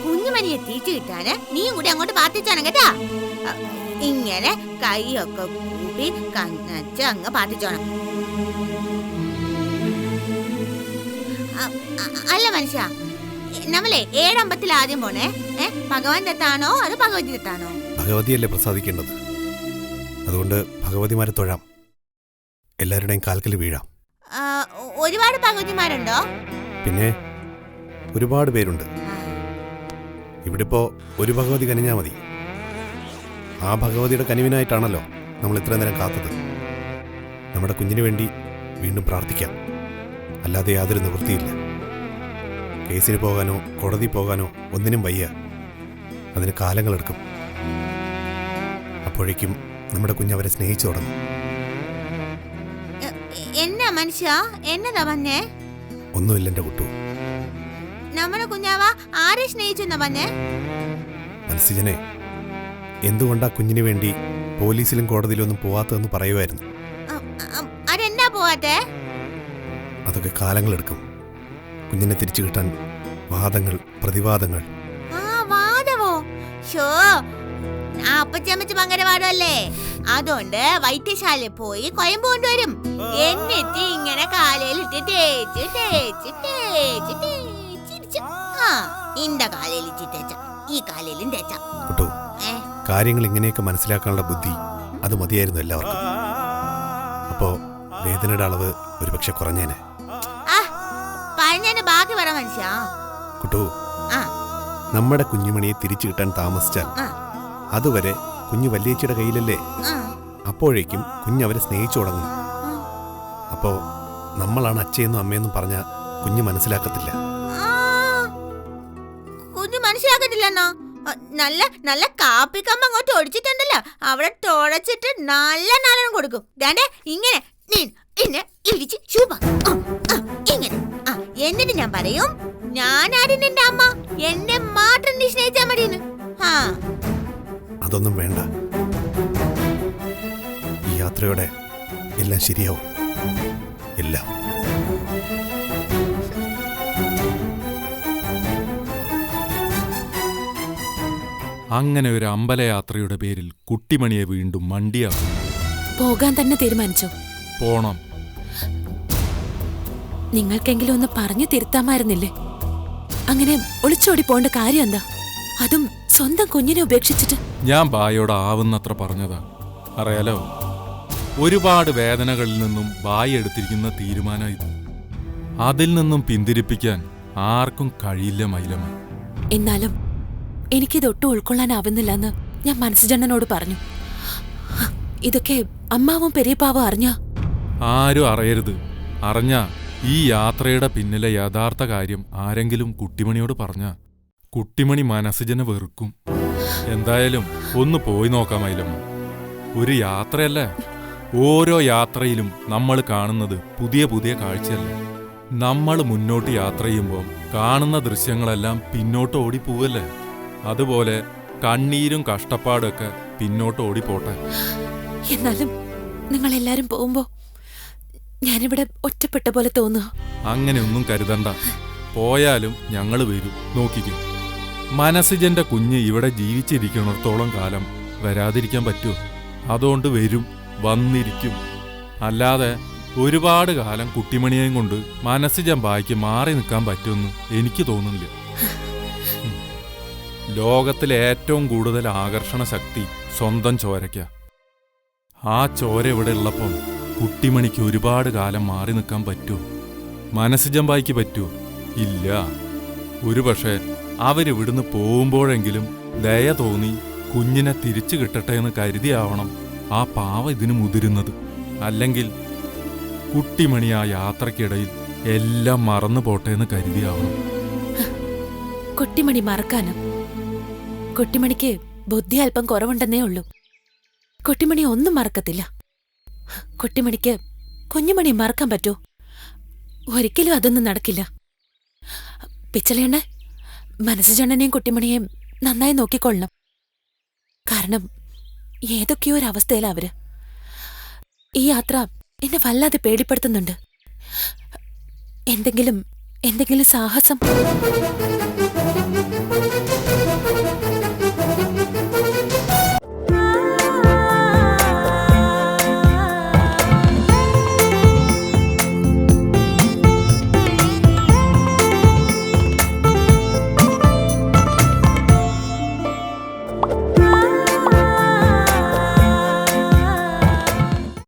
Speaker 5: കുഞ്ഞുമണിയെ തീറ്റ കിട്ടാന് നീയും കൂടി അങ്ങോട്ട് പ്രാർത്ഥിച്ചാണ് കേട്ടാ. ഇങ്ങനെ കൈയൊക്കെ കൂപ്പി കണ്ണച്ച് അങ്ങ് പ്രാർത്ഥിച്ചോണം. അല്ല മനുഷ്യ, നമ്മളെ ഏഴമ്പത്തിൽ ആദ്യം പോണേ ഭഗവാന്റെ അടുത്താണോ അത് ഭഗവതി അടുത്താണോ?
Speaker 4: ഭഗവതിയല്ലേ പ്രസാദിക്കേണ്ടത്. അതുകൊണ്ട് ഭഗവതിമാരെ തൊഴാം, എല്ലാവരുടെയും കാൽക്കൽ വീഴാം.
Speaker 5: ഒരുപാട് ഭഗവതിമാരുണ്ടോ?
Speaker 4: പിന്നെ ഒരുപാട് പേരുണ്ട്. ഇവിടെ ഇപ്പോൾ ഒരു ഭഗവതി കനിഞ്ഞാൽ മതി. ആ ഭഗവതിയുടെ കനിവിനായിട്ടാണല്ലോ നമ്മൾ ഇത്രയും നേരം കാത്തത്. നമ്മുടെ കുഞ്ഞിന് വേണ്ടി വീണ്ടും പ്രാർത്ഥിക്കാം, അല്ലാതെ യാതൊരു നിവൃത്തിയില്ല. കേസിന് പോകാനോ കോടതി പോകാനോ ഒന്നിനും വയ്യ. അതിന് കാലങ്ങളെടുക്കും. അപ്പോഴേക്കും നമ്മുടെ കുഞ്ഞവരെ സ്നേഹിച്ചു തുടങ്ങും.
Speaker 5: എന്നാ മനുഷ്യ എന്നതാ പറഞ്ഞേ?
Speaker 4: ഒന്നുമില്ല എൻ്റെ കുട്ടു.
Speaker 5: നമ്മുടെ കുഞ്ഞാവ ആരെ സ്നേഹിച്ചെന്നാ പറഞ്ഞേ?
Speaker 4: മനസ്സിജനെ, എന്തുകൊണ്ടാ കുഞ്ഞിന് വേണ്ടി പോലീസിലും കോടതിയിലും ഒന്നും പോവാത്തതെന്ന് പറയുമായിരുന്നു.
Speaker 5: അതെന്നാ പോവാത്തെ?
Speaker 4: അതൊക്കെ കാലങ്ങളെടുക്കും. കുഞ്ഞിനെ തിരിച്ചു കിട്ടാൻ വാദങ്ങൾ, പ്രതിവാദങ്ങൾ.
Speaker 5: ആ വാദവോ? ഷോ, അപ്പച്ചമ്മച്ച് പങ്കരവാദമല്ലേ? അതുകൊണ്ട് വൈദ്യശാലയിൽ പോയി കൊയമ്പ് കൊണ്ടുവരും. എന്നിട്ട് ഇങ്ങനെ കാലയിലിട്ട് തേച്ച് തേച്ച് തേച്ച് തേച്ചിരിച്ച് ഇന്ന കാലയിലിട്ട് തേച്ച ഈ കാലയിലും തേച്ച.
Speaker 4: കുട്ടു, കാര്യങ്ങൾ ഇങ്ങനെയൊക്കെ മനസ്സിലാക്കാനുള്ള ബുദ്ധി അത് മതിയായിരുന്നു എല്ലാവർക്കും. അപ്പോ വേദനയുടെ അളവ് ഒരുപക്ഷെ കുറഞ്ഞേനെ.
Speaker 5: പറഞ്ഞതിന്റെ ബാക്കി പറ മനുഷ്യ.
Speaker 4: കുട്ടു, നമ്മുടെ കുഞ്ഞുമണിയെ തിരിച്ചു കിട്ടാൻ താമസിച്ചാൽ അതുവരെ കുഞ്ഞു വല്യേച്ചിയുടെ കയ്യിലല്ലേ? അപ്പോഴേക്കും കുഞ്ഞവരെ സ്നേഹിച്ചു തുടങ്ങും. അപ്പോ നമ്മളാണ് അച്ഛയെന്നും അമ്മയെന്നും പറഞ്ഞ കുഞ്ഞ് മനസ്സിലാക്കത്തില്ല.
Speaker 5: കുഞ്ഞു മനസ്സിലാക്കത്തില്ലെന്നോ? നല്ല നല്ല കാപ്പിക്കമ്പ് അങ്ങോട്ട് ഒടിച്ചിട്ടുണ്ടല്ലോ, അവിടെ തുടച്ചിട്ട് നല്ല നാലെണ്ണം കൊടുക്കും. ഇങ്ങനെ ഇങ്ങനെ ഇടിച്ച് ശുഭ ഇങ്ങനെ. എന്നിട്ട് ഞാൻ പറയും, ഞാനാരും നിന്റെ അമ്മ, എന്നെ മാത്രം നീ സ്നേഹിച്ചാ മതിയെന്ന്.
Speaker 4: അതൊന്നും വേണ്ട. ഈ യാത്രയോടെ എല്ലാം ശരിയാവും. എല്ലാം.
Speaker 8: അങ്ങനെ ഒരു അമ്പലയാത്രയുടെ പേരിൽ കുട്ടിമണിയെ വീണ്ടും മണ്ടിയാക്കും.
Speaker 1: പോകാൻ തന്നെ തീരുമാനിച്ചോ?
Speaker 8: പോണം.
Speaker 1: നിങ്ങൾക്കെങ്കിലും ഒന്ന് പറഞ്ഞു തിരുത്താമായിരുന്നില്ലേ? അങ്ങനെ ഒളിച്ചോടി പോണ്ട കാര്യം എന്താ? അതും സ്വന്തം കുഞ്ഞിനെ ഉപേക്ഷിച്ചിട്ട്.
Speaker 8: ഞാൻ ബായോട് ആവുന്നത്ര പറഞ്ഞതാ. അറിയാലോ, ഒരുപാട് വേദനകളിൽ നിന്നും ബായി എടുത്തിരിക്കുന്ന തീരുമാനം ഇത്. അതിൽ നിന്നും പിന്തിരിപ്പിക്കാൻ ആർക്കും കഴിയില്ല മൈലമ്മ.
Speaker 1: എന്നാലും എനിക്കിതൊട്ടും ഉൾക്കൊള്ളാനാവുന്നില്ലെന്ന് ഞാൻ മനസ്സുജണ്ണനോട് പറഞ്ഞു. ഇതൊക്കെ അമ്മാവും പെരിയപ്പാവും അറിഞ്ഞ?
Speaker 8: ആരും അറിയരുത്. അറിഞ്ഞ ഈ യാത്രയുടെ പിന്നിലെ യഥാർത്ഥ കാര്യം ആരെങ്കിലും കുട്ടിമണിയോട് പറഞ്ഞ കുട്ടിമണി മനസ്സുജനെ വെറുക്കും. എന്തായാലും ഒന്ന് പോയി നോക്കാം മൈലമ്മ. ഒരു യാത്രയല്ലേ? ഓരോ യാത്രയിലും നമ്മൾ കാണുന്നത് പുതിയ പുതിയ കാഴ്ചയല്ലേ? നമ്മൾ മുന്നോട്ട് യാത്ര ചെയ്യുമ്പോൾ കാണുന്ന ദൃശ്യങ്ങളെല്ലാം പിന്നോട്ട് ഓടിപ്പോവല്ലേ? അതുപോലെ കണ്ണീരും കഷ്ടപ്പാടൊക്കെ പിന്നോട്ട് ഓടിപ്പോട്ടെ.
Speaker 1: എന്നാലും നിങ്ങളെല്ലാരും പോകുമ്പോ ഞാനിവിടെ ഒറ്റപ്പെട്ട പോലെ തോന്നുക.
Speaker 8: അങ്ങനെയൊന്നും കരുതണ്ട. പോയാലും ഞങ്ങൾ വരും. നോക്കിക്കും. മനസ്സുജന്റെ കുഞ്ഞ് ഇവിടെ ജീവിച്ചിരിക്കുന്നിടത്തോളം കാലം വരാതിരിക്കാൻ പറ്റുമോ? അതുകൊണ്ട് വരും, വന്നിരിക്കും. അല്ലാതെ ഒരുപാട് കാലം കുട്ടിമണിയെയും കൊണ്ട് മനസ്സുജൻ ബായിക്ക് മാറി നിൽക്കാൻ പറ്റുമെന്ന് എനിക്ക് തോന്നുന്നില്ല. ലോകത്തിലെ ഏറ്റവും കൂടുതൽ ആകർഷണ ശക്തി സ്വന്തം ചോരയ്ക്ക. ആ ചോര ഇവിടെ ഉള്ളപ്പം കുട്ടിമണിക്ക് ഒരുപാട് കാലം മാറി നിൽക്കാൻ പറ്റുമോ? മനസ്സുജൻ ബായിക്ക് പറ്റുമോ? ഇല്ല. ഒരുപക്ഷെ അവരിവിടുന്ന് പോകുമ്പോഴെങ്കിലും ദയ തോന്നി കുഞ്ഞിനെ തിരിച്ചു കിട്ടട്ടെ എന്ന് കരുതിയാവണം ആ പാവ ഇതിന് മുതിരുന്നത്. അല്ലെങ്കിൽ കുട്ടിമണി ആ യാത്രക്കിടയിൽ എല്ലാം മറന്നു പോട്ടെ എന്ന് കരുതിയാവണം.
Speaker 1: കുട്ടിമണി മറക്കാനും? കുട്ടിമണിക്ക് ബുദ്ധി അല്പം കുറവുണ്ടെന്നേ ഉള്ളൂ. കുട്ടിമണി ഒന്നും മറക്കത്തില്ല. കുട്ടിമണിക്ക് കുഞ്ഞുമണി മറക്കാൻ പറ്റുമോ? ഒരിക്കലും അതൊന്നും നടക്കില്ല. പിച്ചളയണ്ണ മനസ്സുജണ്ണനെയും കുട്ടിമണിയെയും നന്നായി നോക്കിക്കൊള്ളണം. കാരണം ഏതൊക്കെയോ ഒരവസ്ഥയിലാ അവര്. ഈ യാത്ര എന്നെ വല്ലാതെ പേടിപ്പെടുത്തുന്നുണ്ട്. എന്തെങ്കിലും സാഹസം